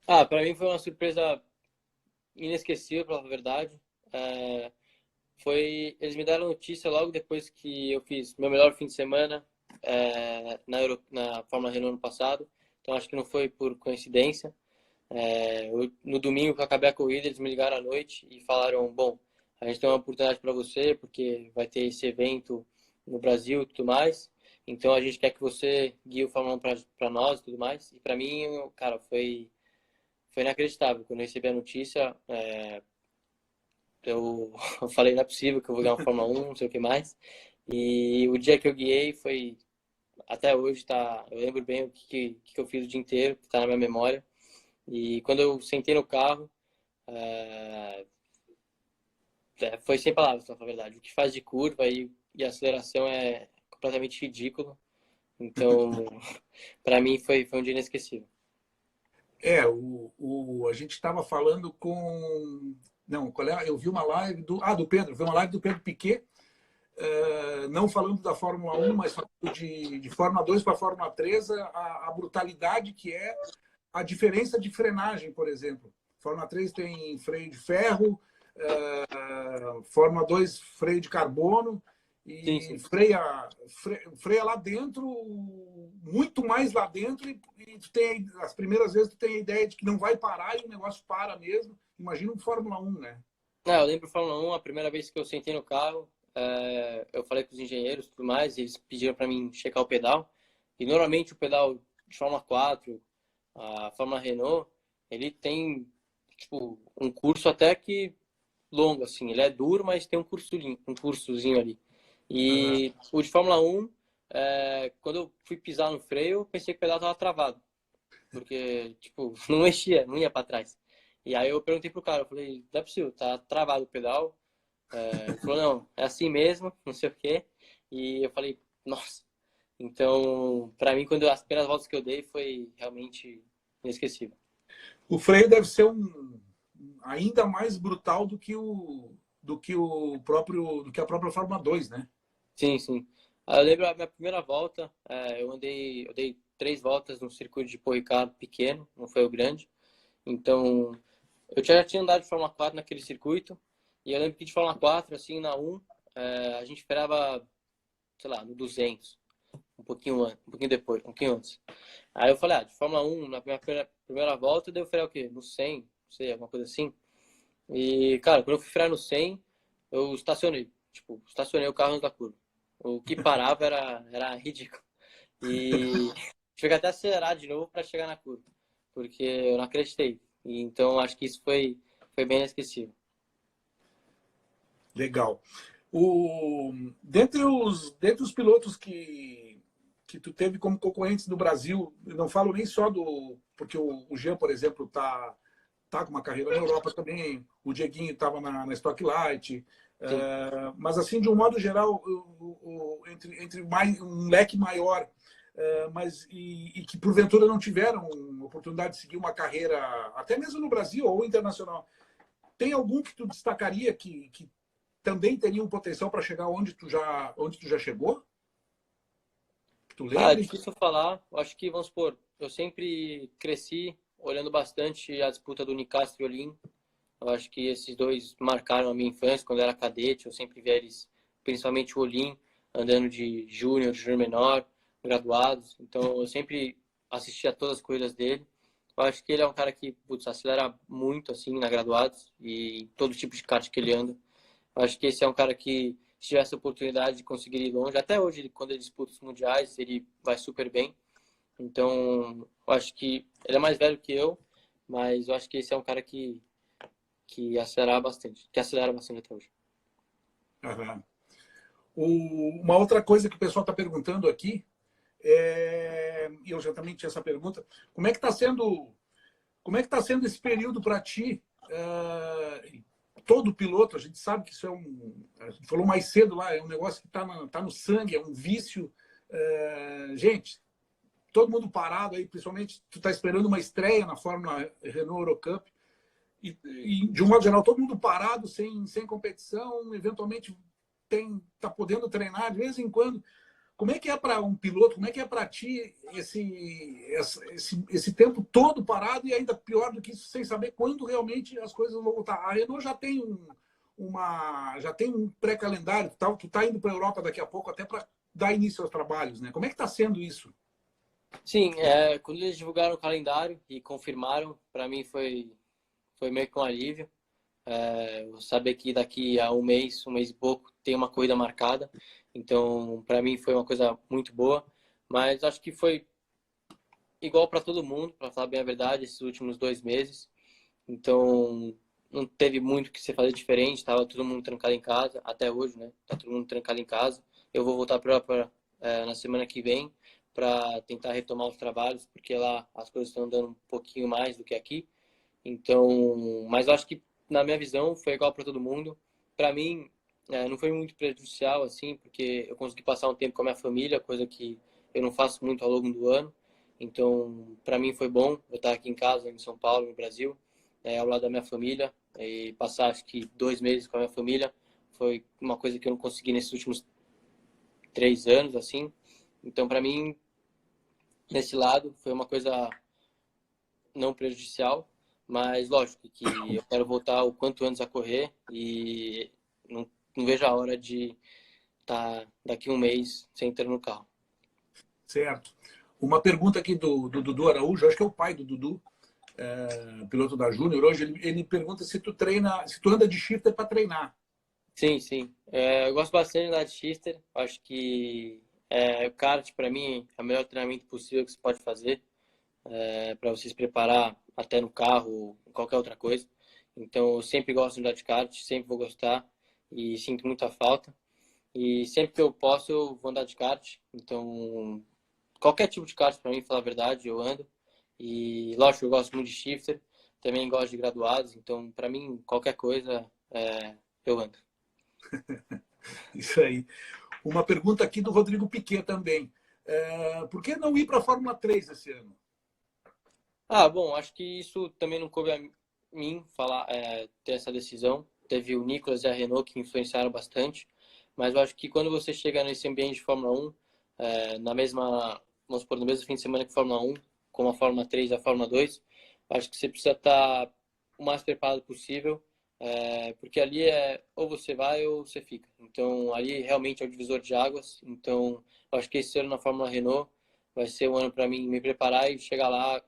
Para mim foi uma surpresa inesquecível, pela verdade. É, eles me deram notícia logo depois que eu fiz meu melhor fim de semana na Fórmula Renault ano passado. Então acho que não foi por coincidência. No domingo que eu acabei a corrida, eles me ligaram à noite e falaram: bom, a gente tem uma oportunidade para você, porque vai ter esse evento no Brasil e tudo mais. Então a gente quer que você guie o Fórmula 1 para nós e tudo mais. E para mim, cara, foi inacreditável. Quando eu recebi a notícia, eu falei: não é possível que eu vou ganhar o Fórmula 1, não sei o que mais. E o dia que eu guiei foi, até hoje, tá, eu lembro bem o que eu fiz o dia inteiro, que tá na minha memória. E quando eu sentei no carro, é, foi sem palavras, pra falar a verdade. O que faz de curva e aceleração é completamente ridículo. Então, para mim, foi um dia inesquecível. A gente estava falando com. Não, eu vi uma live do Pedro, vi uma live do Pedro Piquet, não falando da Fórmula 1, mas falando de Fórmula 2 para Fórmula 3, a brutalidade que é a diferença de frenagem, por exemplo. Fórmula 3 tem freio de ferro, Fórmula 2 freio de carbono, Sim, e sim. freia lá dentro, muito mais lá dentro, e as primeiras vezes tu tem a ideia de que não vai parar e o negócio para mesmo. Imagina um Fórmula 1, né? Eu lembro do Fórmula 1, a primeira vez que eu sentei no carro, eu falei com os engenheiros e tudo mais, e eles pediram para mim checar o pedal. E normalmente o pedal de Fórmula 4, a Fórmula Renault, ele tem tipo um curso até que longo, assim. Ele é duro, mas tem um cursozinho ali. Uhum. E o de Fórmula 1, quando eu fui pisar no freio, eu pensei que o pedal tava travado. Porque, tipo, não mexia, não ia para trás. E aí eu perguntei pro cara, eu falei: não é possível, tá travado o pedal. Ele falou: não, é assim mesmo, não sei o quê. E eu falei: nossa. Então, para mim, quando as primeiras voltas que eu dei foi realmente inesquecível. O freio deve ser ainda mais brutal do que a própria Fórmula 2, né? Sim, sim. Eu lembro a minha primeira volta, eu dei 3 voltas no circuito de Paul Ricard pequeno, não foi o grande. Então, eu já tinha andado de Fórmula 4 naquele circuito, e eu lembro que de Fórmula 4, assim, na 1, a gente esperava, sei lá, no 200, um pouquinho depois, um pouquinho antes. Aí eu falei: de Fórmula 1, na minha primeira volta, eu devo frear o quê? No 100, não sei, alguma coisa assim. E, cara, quando eu fui frear no 100, eu estacionei. Tipo, estacionei o carro antes da curva. O que parava era ridículo. E tive que até acelerar de novo para chegar na curva, porque eu não acreditei. E, então, acho que isso foi bem inesquecível. Legal. Dentre os pilotos que tu teve como concorrentes no Brasil, eu não falo nem só do... Porque o Jean, por exemplo, tá com uma carreira na Europa também, o Dieguinho estava na Stock Light, mas assim, de um modo geral, entre um leque maior, mas e que porventura não tiveram oportunidade de seguir uma carreira, até mesmo no Brasil ou internacional, tem algum que tu destacaria que também teria um potencial para chegar onde tu já chegou? Que tu Ah, é lembre? difícil falar. Eu acho que, vamos supor, eu sempre cresci olhando bastante a disputa do Nicastro e Olim. Eu acho que esses dois marcaram a minha infância quando eu era cadete. Eu sempre via eles, principalmente o Olim, andando de júnior menor, graduados. Então, eu sempre assistia a todas as corridas dele. Eu acho que ele é um cara que, putz, acelera muito, assim, na graduados e todo tipo de kart que ele anda. Eu acho que esse é um cara que, se tivesse a oportunidade de conseguir ir longe, até hoje, quando ele disputa os mundiais, ele vai super bem. Então, eu acho que ele é mais velho que eu, mas eu acho que esse é um cara que acelera bastante até hoje. Aham. Uma outra coisa que o pessoal está perguntando aqui, e eu já também tinha essa pergunta, como é que tá sendo esse período para ti? Todo piloto, a gente sabe que isso a gente falou mais cedo lá, é um negócio que tá no sangue, é um vício. Gente, todo mundo parado aí, principalmente tu está esperando uma estreia na Fórmula Renault Eurocup, e de um modo geral, todo mundo parado, sem competição, eventualmente tá podendo treinar de vez em quando. Como é que é para um piloto, como é que é para ti esse tempo todo parado e ainda pior do que isso, sem saber quando realmente as coisas vão voltar? A Renault já tem um pré-calendário, tu tá indo para a Europa daqui a pouco até para dar início aos trabalhos, né? Como é que está sendo isso? Sim, quando eles divulgaram o calendário e confirmaram, para mim foi meio que um alívio. Eu saber que daqui a um mês e pouco, tem uma corrida marcada. Então, para mim foi uma coisa muito boa. Mas acho que foi igual para todo mundo, para falar bem a verdade, esses últimos 2 meses. Então, não teve muito o que se fazer diferente. Estava todo mundo trancado em casa, até hoje, né? Tá todo mundo trancado em casa. Eu vou voltar para a Europa na semana que vem para tentar retomar os trabalhos, porque lá as coisas estão andando um pouquinho mais do que aqui. Então, mas eu acho que na minha visão foi igual para todo mundo. Para mim, não foi muito prejudicial assim, porque eu consegui passar um tempo com a minha família, coisa que eu não faço muito ao longo do ano. Então, para mim foi bom eu estar aqui em casa, em São Paulo, no Brasil, ao lado da minha família, e passar acho que 2 meses com a minha família foi uma coisa que eu não consegui nesses últimos 3 anos, assim. Então, para mim, nesse lado, foi uma coisa não prejudicial, mas lógico que eu quero voltar o quanto antes a correr e não vejo a hora de estar daqui um mês sem entrar no carro. Certo. Uma pergunta aqui do Dudu Araújo, acho que é o pai do Dudu, piloto da Júnior. Hoje ele pergunta se tu anda de shifter para treinar. Sim, sim. Eu gosto bastante de andar de shifter. Acho que o kart, para mim, é o melhor treinamento possível que você pode fazer para você se preparar até no carro ou qualquer outra coisa. Então, eu sempre gosto de andar de kart, sempre vou gostar e sinto muita falta. E sempre que eu posso, eu vou andar de kart. Então, qualquer tipo de kart, para mim, falar a verdade, eu ando. E, lógico, eu gosto muito de shifter, também gosto de graduados. Então, para mim, qualquer coisa, eu ando. Isso aí. Uma pergunta aqui do Rodrigo Piquet também. Por que não ir para a Fórmula 3 esse ano? Ah, bom, acho que isso também não coube a mim falar, ter essa decisão. Teve o Nicolas e a Renault que influenciaram bastante, mas eu acho que quando você chega nesse ambiente de Fórmula 1, vamos supor, no mesmo fim de semana que a Fórmula 1, como a Fórmula 3 e a Fórmula 2, acho que você precisa estar o mais preparado possível, porque ali ou você vai ou você fica. Então, ali realmente é o divisor de águas. Então, eu acho que esse ano na Fórmula Renault vai ser um ano para mim me preparar e chegar lá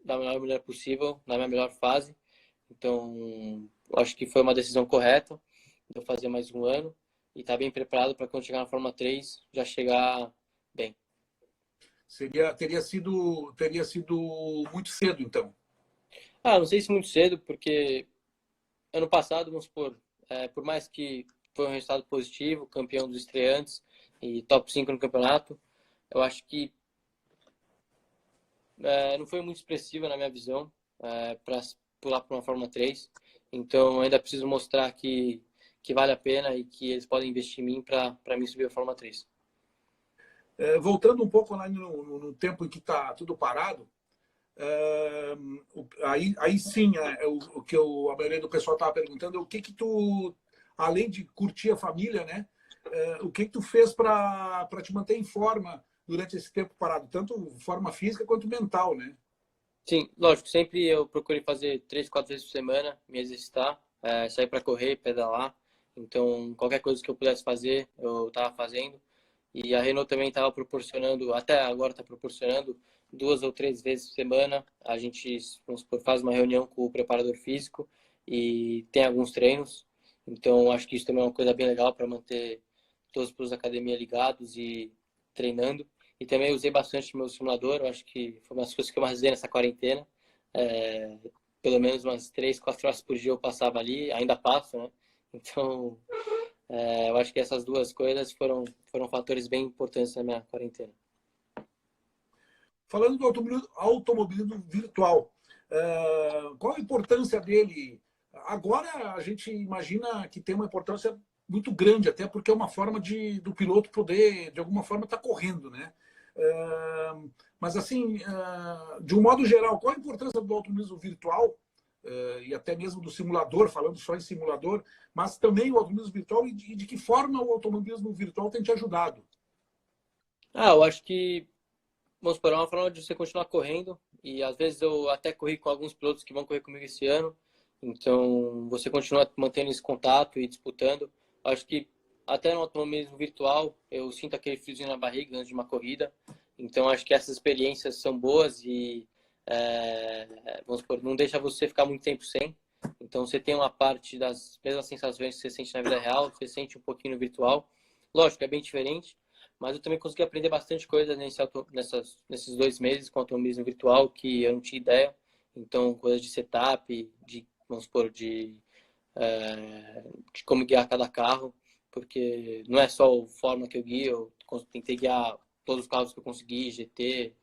da melhor maneira possível, na minha melhor fase. Então, acho que foi uma decisão correta de eu fazer mais um ano e estar bem preparado para quando chegar na Fórmula 3 já chegar bem. Teria sido muito cedo, então. Não sei se muito cedo, porque ano passado, vamos supor, por mais que foi um resultado positivo, campeão dos estreantes e top 5 no campeonato, eu acho que não foi muito expressiva na minha visão para pular para uma Fórmula 3. Então, ainda preciso mostrar que vale a pena e que eles podem investir em mim para mim subir a Fórmula 3. Voltando um pouco lá no tempo em que está tudo parado, aí sim, o que a maioria do pessoal estava perguntando é o que tu, além de curtir a família, né? O que tu fez para te manter em forma durante esse tempo parado, tanto forma física quanto mental, né? Sim, lógico, sempre eu procurei fazer 3, 4 vezes por semana, me exercitar, sair para correr, pedalar. Então, qualquer coisa que eu pudesse fazer, eu estava fazendo. E a Renault também estava proporcionando, até agora está proporcionando, 2 ou 3 vezes por semana. A gente, vamos supor, faz uma reunião com o preparador físico e tem alguns treinos. Então, acho que isso também é uma coisa bem legal para manter todos os da academia ligados e treinando. E também usei bastante meu simulador. Eu acho que foi uma das coisas que eu mais usei nessa quarentena. É, pelo menos umas 3, 4 horas por dia eu passava ali, ainda passo, né? Então, eu acho que essas duas coisas foram fatores bem importantes na minha quarentena. Falando do automobilismo virtual, qual a importância dele? Agora a gente imagina que tem uma importância muito grande, até porque é uma forma do piloto poder, de alguma forma, estar correndo, né? Mas, assim, de um modo geral, qual a importância do automobilismo virtual e até mesmo do simulador, falando só em simulador, mas também o automobilismo virtual e de que forma o automobilismo virtual tem te ajudado? Eu acho que, vamos supor, é uma forma de você continuar correndo. E às vezes eu até corri com alguns pilotos que vão correr comigo esse ano. Então, você continua mantendo esse contato e disputando. Acho que até no automobilismo virtual, eu sinto aquele friozinho na barriga antes de uma corrida. Então, acho que essas experiências são boas e, vamos supor, não deixa você ficar muito tempo sem. Então, você tem uma parte das mesmas sensações que você sente na vida real, você sente um pouquinho no virtual. Lógico, é bem diferente, mas eu também consegui aprender bastante coisa nesses 2 meses com automobilismo virtual que eu não tinha ideia. Então, coisas de setup, vamos supor, de como guiar cada carro, porque não é só o Fórmula que eu guio, eu tentei guiar todos os carros que eu consegui, GT,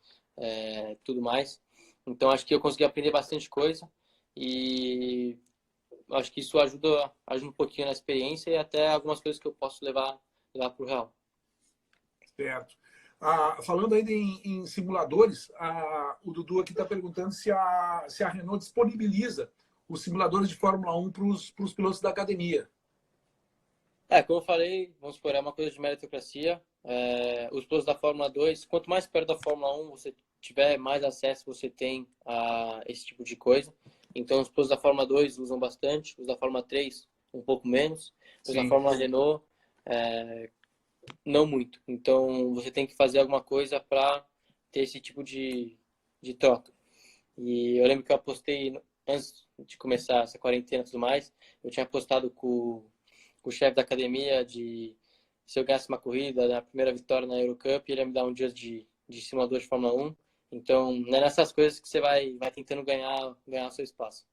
tudo mais. Então, acho que eu consegui aprender bastante coisa e acho que isso ajuda um pouquinho na experiência e até algumas coisas que eu posso levar para o real. Certo. Falando ainda em simuladores, o Dudu aqui está perguntando se a Renault disponibiliza os simuladores de Fórmula 1 para os pilotos da academia. Como eu falei, vamos supor, é uma coisa de meritocracia. Os pilotos da Fórmula 2, quanto mais perto da Fórmula 1 você tiver, mais acesso você tem a esse tipo de coisa. Então, os pilotos da Fórmula 2 usam bastante, os da Fórmula 3 um pouco menos, os da Fórmula Renault não muito. Então, você tem que fazer alguma coisa para ter esse tipo de troca. E eu lembro que eu apostei, antes de começar essa quarentena e tudo mais, eu tinha apostado com o chefe da academia de se eu ganhasse uma corrida, na primeira vitória na Eurocup, ele ia me dar um dia de simulador de Fórmula 1. Então, não é nessas coisas que você vai tentando ganhar o seu espaço.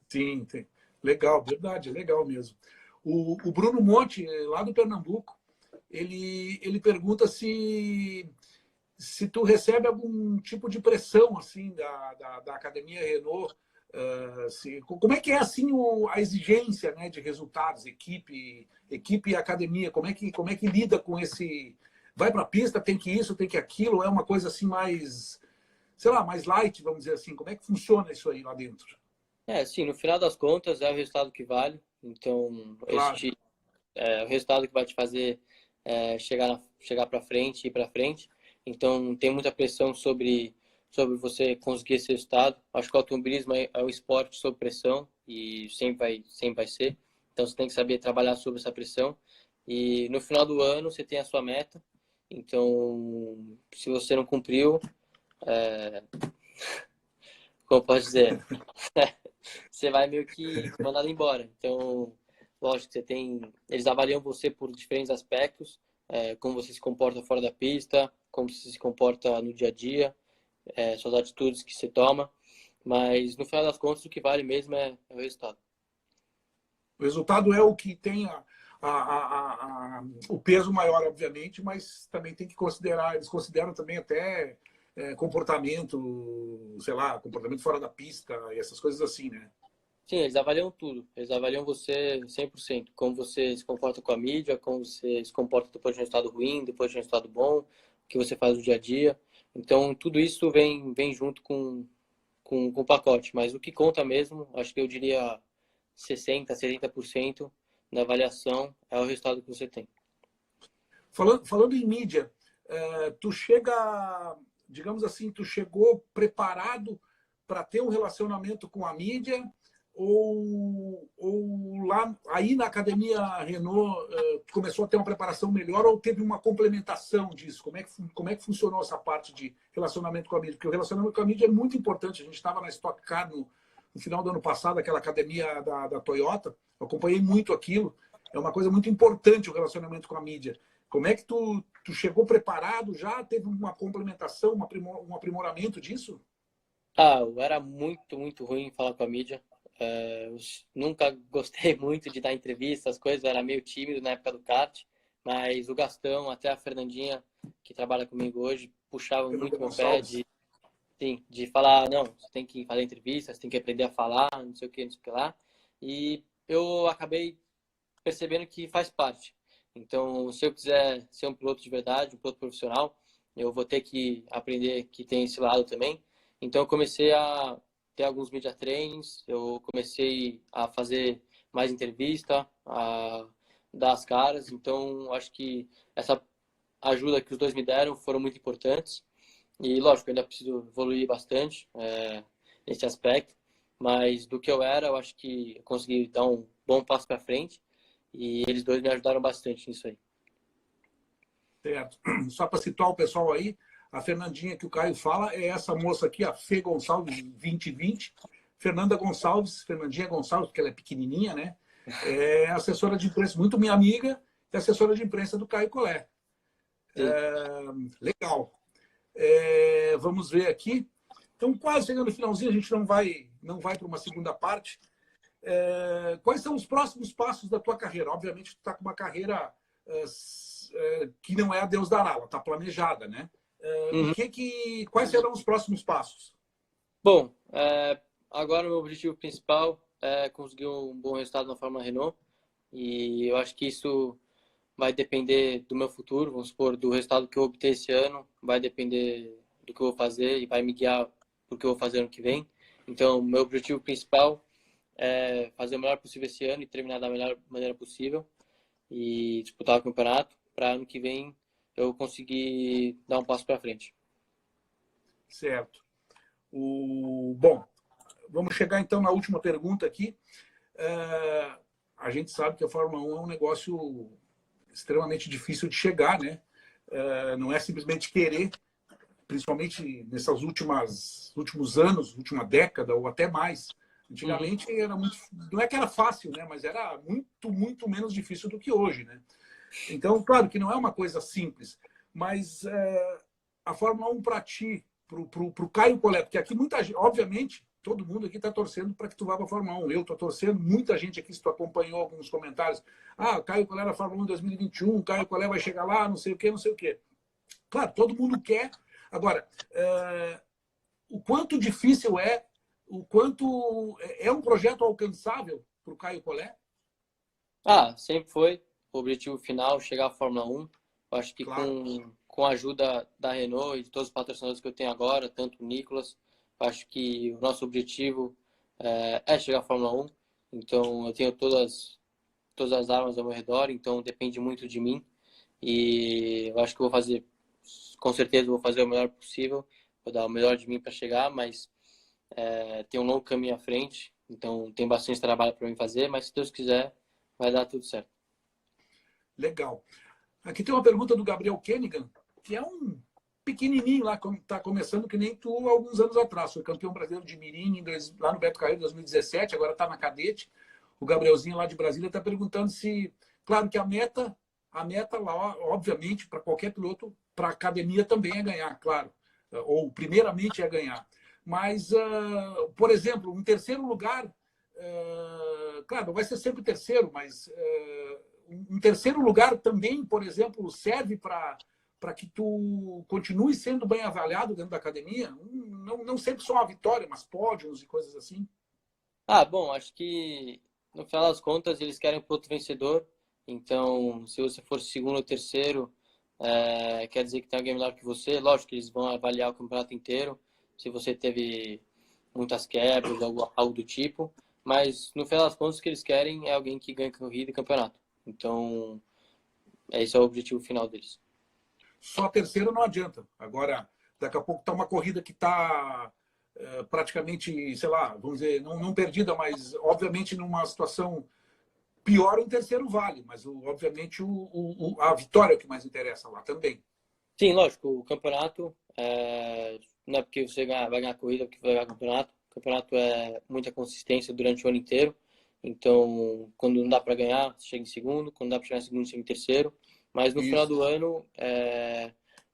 Sim, tem. Legal, verdade, legal mesmo. O Bruno Monte, lá do Pernambuco, ele pergunta se tu recebe algum tipo de pressão assim da academia Renault, como é que é assim a exigência, né, de resultados, equipe e academia, como é que lida com esse, vai para a pista, tem que isso, tem que aquilo, é uma coisa assim mais, sei lá, mais light, vamos dizer assim, como é que funciona isso aí lá dentro? Sim, no final das contas é o resultado que vale. Então, Claro, é o resultado que vai te fazer chegar para frente e ir para frente. Então, tem muita pressão sobre você conseguir esse resultado. Acho que o automobilismo é um esporte sob pressão e sempre vai ser. Então, você tem que saber trabalhar sob essa pressão. E no final do ano, você tem a sua meta. Então, se você não cumpriu, como posso dizer, você vai meio que mandado embora. Então, lógico que eles avaliam você por diferentes aspectos, como você se comporta fora da pista, como você se comporta no dia a dia, suas atitudes que você toma. Mas, no final das contas, o que vale mesmo é o resultado. O resultado é o que tem o peso maior, obviamente, mas também tem que considerar, eles consideram também até comportamento, sei lá, comportamento fora da pista e essas coisas assim, né? Sim, eles avaliam tudo. Eles avaliam você 100%. Como você se comporta com a mídia, como você se comporta depois de um resultado ruim, depois de um resultado bom, o que você faz no dia a dia. Então, tudo isso vem junto com o pacote. Mas o que conta mesmo, acho que eu diria 60%, 70% na avaliação é o resultado que você tem. Falando em mídia, tu chega, digamos assim, tu chegou preparado para ter um relacionamento com a mídia ou lá aí na academia Renault começou a ter uma preparação melhor ou teve uma complementação disso? Como é que funcionou essa parte de relacionamento com a mídia? Porque o relacionamento com a mídia é muito importante. A gente estava na Stock Car no final do ano passado, aquela academia da Toyota, eu acompanhei muito aquilo. É uma coisa muito importante o relacionamento com a mídia. Como é que tu chegou preparado já? Teve uma complementação, um aprimoramento disso? Eu era muito, muito ruim em falar com a mídia. Eu nunca gostei muito de dar entrevista, as coisas, eu era meio tímido na época do kart, mas o Gastão, até a Fernandinha, que trabalha comigo hoje, puxavam Fernando muito meu pé Gonçalves. sim, de falar, não, você tem que fazer entrevista, você tem que aprender a falar, não sei o que, não sei o que lá. E eu acabei percebendo que faz parte. Então, se eu quiser ser um piloto de verdade, um piloto profissional, eu vou ter que aprender que tem esse lado também. Então, eu comecei a ter alguns media trainings, eu comecei a fazer mais entrevista, a dar as caras. Então, acho que essa ajuda que os dois me deram foram muito importantes. E, lógico, eu ainda preciso evoluir bastante nesse aspecto, mas do que eu era, eu acho que eu consegui dar um bom passo para frente e eles dois me ajudaram bastante nisso aí. Certo. Só para situar o pessoal aí, a Fernandinha que o Caio fala é essa moça aqui, a Fê Gonçalves 2020. Fernanda Gonçalves, Fernandinha Gonçalves, porque ela é pequenininha, né? É assessora de imprensa, muito minha amiga, é assessora de imprensa do Caio Collet. Sim. Legal. Vamos ver aqui. Então, quase chegando no finalzinho, a gente não vai para uma segunda parte. Quais são os próximos passos da tua carreira? Obviamente, tu está com uma carreira que não é a Deus dará, ela está planejada, né? Uhum. Quais serão os próximos passos? Bom, agora o meu objetivo principal é conseguir um bom resultado na Fórmula Renault e eu acho que isso vai depender do meu futuro, vamos supor, do resultado que eu obter esse ano, vai depender do que eu vou fazer e vai me guiar para o que eu vou fazer ano que vem. Então, meu objetivo principal é fazer o melhor possível esse ano e terminar da melhor maneira possível e disputar o campeonato para ano que vem eu conseguir dar um passo para frente. Certo. Bom, vamos chegar então na última pergunta aqui. A gente sabe que a Fórmula 1 é um negócio extremamente difícil de chegar, né? Não é simplesmente querer, principalmente nesses últimos anos, última década ou até mais. Antigamente era muito, não é que era fácil, né? Mas era muito, muito menos difícil do que hoje, né? Então, claro que não é uma coisa simples, mas a Fórmula 1 para ti, para o Caio Collet, porque aqui muita gente, obviamente, todo mundo aqui está torcendo para que tu vá para a Fórmula 1. Eu estou torcendo, muita gente aqui, se tu acompanhou alguns comentários, Caio Collet na Fórmula 1 em 2021, Caio Collet vai chegar lá, não sei o quê, não sei o quê. Claro, todo mundo quer. Agora, o quanto difícil o quanto é um projeto alcançável para o Caio Collet? Sempre foi o objetivo final, chegar à Fórmula 1. Eu acho que Claro. com a ajuda da Renault e de todos os patrocinadores que eu tenho agora, tanto o Nicolas, eu acho que o nosso objetivo é chegar à Fórmula 1. Então, eu tenho todas as armas ao meu redor, então depende muito de mim. E eu acho que vou fazer, com certeza, vou fazer o melhor possível, vou dar o melhor de mim para chegar, mas tem um longo caminho à frente, então tem bastante trabalho para mim fazer, mas se Deus quiser, vai dar tudo certo. Legal. Aqui tem uma pergunta do Gabriel Kennigan, que é um pequenininho lá, está começando que nem tu alguns anos atrás. Foi campeão brasileiro de Mirim lá no Beto Carreiro em 2017, agora está na cadete. O Gabrielzinho lá de Brasília está perguntando se, claro que a a meta lá, obviamente, para qualquer piloto, para a academia também é ganhar, claro. Ou primeiramente é ganhar. Mas, por exemplo, um terceiro lugar, claro, não vai ser sempre terceiro, mas um terceiro lugar também, por exemplo, serve para que tu continue sendo bem avaliado dentro da academia. Não sempre só uma vitória, mas pódios e coisas assim. Bom, acho que no final das contas eles querem piloto vencedor. Então, se você for segundo ou terceiro, quer dizer que tem alguém melhor que você. Lógico que eles vão avaliar o campeonato inteiro, se você teve muitas quebras, algo do tipo. Mas no final das contas, o que eles querem é alguém que ganhe corrida e campeonato. Então, esse é o objetivo final deles. Só terceiro não adianta. Agora, daqui a pouco está uma corrida que está praticamente, sei lá, vamos dizer, não perdida, mas obviamente numa situação pior, um terceiro vale. Mas, obviamente, a vitória é o que mais interessa lá também. Sim, lógico, o campeonato não é porque você vai ganhar a corrida porque vai ganhar o campeonato. O campeonato é muita consistência durante o ano inteiro. Então, quando não dá para ganhar, você chega em segundo. Quando dá para chegar em segundo, você chega em terceiro. Mas no final Isso. do ano,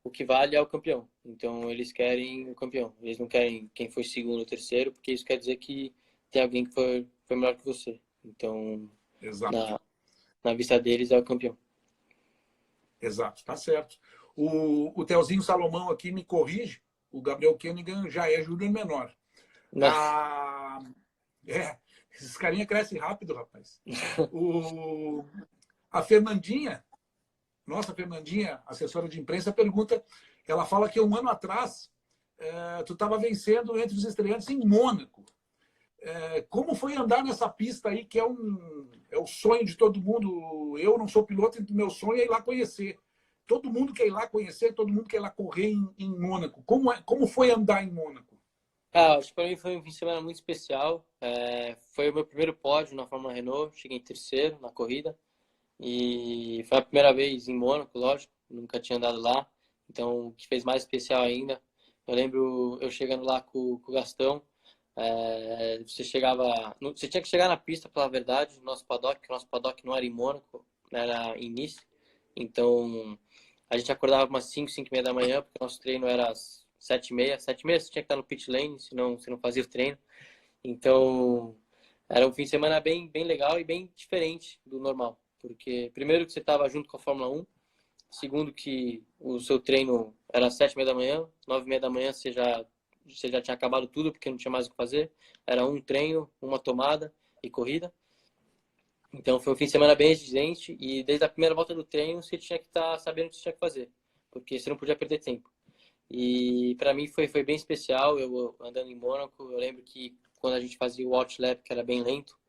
o que vale é o campeão. Então, eles querem o campeão. Eles não querem quem foi segundo ou terceiro, porque isso quer dizer que tem alguém que foi melhor que você. Então, Exato. na vista deles, é o campeão. Exato, tá certo. O Telzinho Salomão aqui me corrige, o Gabriel Koenig já é júnior menor. Ah, esses carinha crescem rápido, rapaz. A Fernandinha, nossa Fernandinha, assessora de imprensa, pergunta, ela fala que um ano atrás tu estava vencendo entre os estreantes em Mônaco. Como foi andar nessa pista aí, que é o sonho de todo mundo? Eu não sou piloto, então meu sonho é ir lá conhecer. Todo mundo quer ir lá conhecer, todo mundo quer ir lá correr em Mônaco. Como foi andar em Mônaco? Acho que para mim foi um fim de semana muito especial. Foi o meu primeiro pódio na Fórmula Renault. Cheguei em terceiro na corrida. E foi a primeira vez em Mônaco, lógico. Nunca tinha andado lá. Então, o que fez mais especial ainda. Eu lembro eu chegando lá com o Gastão. Você tinha que chegar na pista, pela verdade, no nosso paddock, porque o nosso paddock não era em Mônaco, era em Nice. Então, a gente acordava umas 5, 5 e meia da manhã, porque o nosso treino era às 7h30. 7h30 você tinha que estar no pit lane, senão você não fazia o treino. Então, era um fim de semana bem, bem legal e bem diferente do normal. Porque, primeiro, que você estava junto com a Fórmula 1. Segundo, que o seu treino era às 7h30 da manhã. 9h30 da manhã você já tinha acabado tudo, porque não tinha mais o que fazer. Era um treino, uma tomada e corrida. Então, foi um fim de semana bem exigente. E desde a primeira volta do treino, você tinha que estar sabendo o que você tinha que fazer. Porque você não podia perder tempo. E para mim foi bem especial. Eu andando em Mônaco, eu lembro que quando a gente fazia o outlap, que era bem lento,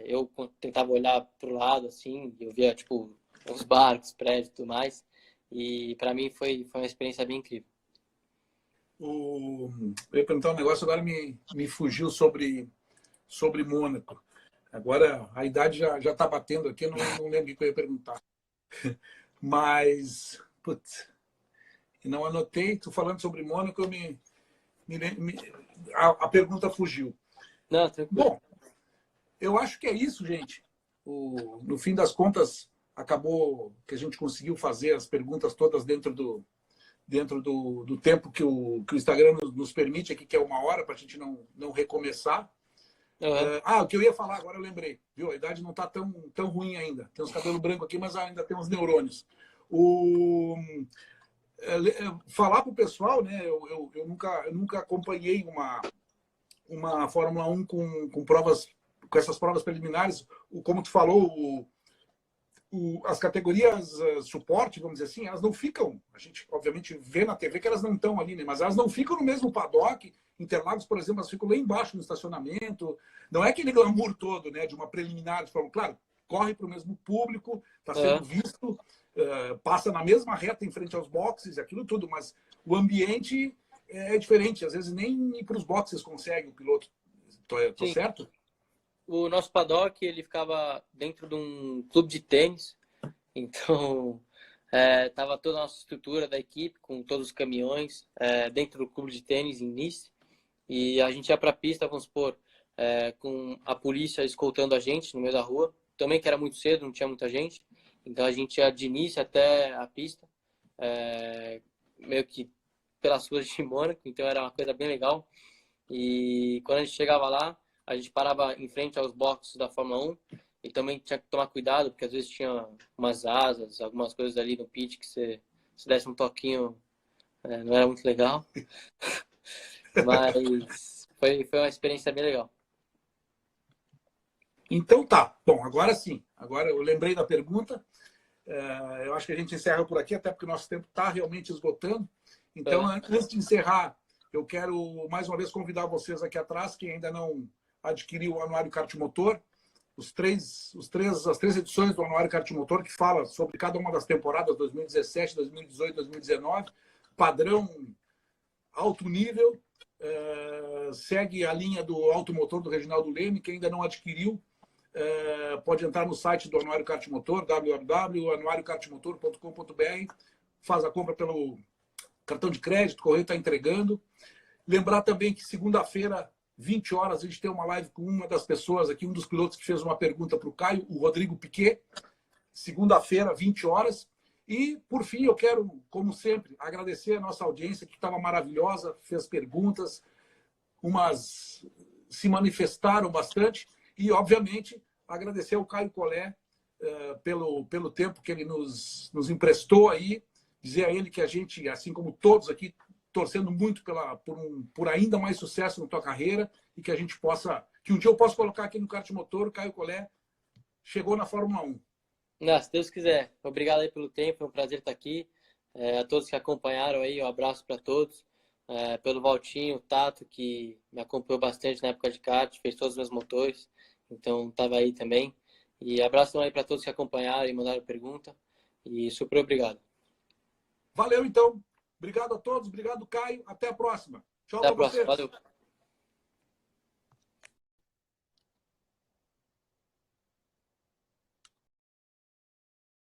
eu tentava olhar para o lado, assim, eu via, tipo, os barcos, prédios e tudo mais. E para mim foi uma experiência bem incrível. Eu ia perguntar um negócio, agora me fugiu sobre Mônaco. Agora a idade já está batendo aqui, eu não lembro o que eu ia perguntar. Mas, putz, não anotei. Tu falando sobre Mônaco, a pergunta fugiu. Não, tranquilo. Bom, eu acho que é isso, gente. No fim das contas, acabou que a gente conseguiu fazer as perguntas todas dentro do tempo que o Instagram nos permite aqui, que é 1 hora, para a gente não recomeçar. Uhum. O que eu ia falar agora eu lembrei. Viu? A idade não está tão ruim ainda. Tem uns cabelos brancos aqui, mas ainda tem uns neurônios. Falar para o pessoal, né? Eu nunca acompanhei uma Fórmula 1 com provas, com essas provas preliminares. Como tu falou, as categorias suporte, vamos dizer assim, elas não ficam. A gente, obviamente, vê na TV que elas não estão ali, né? Mas elas não ficam no mesmo paddock. Interlagos, por exemplo, elas ficam lá embaixo no estacionamento. Não é aquele glamour todo, né? De uma preliminar. Claro, corre para o mesmo público, está sendo visto, passa na mesma reta em frente aos boxes, aquilo tudo, mas o ambiente é diferente. Às vezes nem ir para os boxes consegue o piloto. Tô certo? O nosso paddock, ele ficava dentro de um clube de tênis. Então, tava toda a nossa estrutura da equipe, com todos os caminhões, dentro do clube de tênis em Nice. E a gente ia para a pista, vamos supor, com a polícia escoltando a gente no meio da rua. Também que era muito cedo, não tinha muita gente. Então a gente ia de início até a pista, meio que pelas ruas de Mônaco, então era uma coisa bem legal. E quando a gente chegava lá, a gente parava em frente aos boxes da Fórmula 1 e também tinha que tomar cuidado, porque às vezes tinha umas asas, algumas coisas ali no pit que se desse um toquinho, não era muito legal. Mas foi uma experiência bem legal. Então tá. Bom, agora sim. Agora eu lembrei da pergunta. Eu acho que a gente encerra por aqui, até porque o nosso tempo está realmente esgotando. Então, antes de encerrar, eu quero mais uma vez convidar vocês aqui atrás, que ainda não adquiriu o Anuário Kart Motor, as três edições do Anuário Kart Motor, que fala sobre cada uma das temporadas, 2017, 2018, 2019, padrão alto nível, segue a linha do automotor do Reginaldo Leme. Quem ainda não adquiriu, pode entrar no site do Anuário Kart Motor, www.anuariokartmotor.com.br, faz a compra pelo cartão de crédito, o correio está entregando. Lembrar também que segunda-feira, 20 horas, a gente tem uma live com uma das pessoas aqui, um dos pilotos que fez uma pergunta para o Caio, o Rodrigo Piquet. Segunda-feira, 20 horas. E, por fim, eu quero, como sempre, agradecer a nossa audiência, que estava maravilhosa, fez perguntas, umas se manifestaram bastante. E, obviamente, agradecer ao Caio Collet pelo tempo que ele nos emprestou aí. Dizer a ele que a gente, assim como todos aqui, torcendo muito por ainda mais sucesso na tua carreira e que a gente possa, que um dia eu possa colocar aqui no kart motor, o Caio Collet chegou na Fórmula 1. Não, se Deus quiser. Obrigado aí pelo tempo, foi um prazer estar aqui. A todos que acompanharam aí, um abraço para todos. Pelo Valtinho, o Tato, que me acompanhou bastante na época de kart, fez todos os meus motores, então estava aí também. E abraço aí para todos que acompanharam e mandaram pergunta. E super obrigado. Valeu, então. Obrigado a todos. Obrigado, Caio. Até a próxima. Tchau Até a para próxima. vocês. Valeu.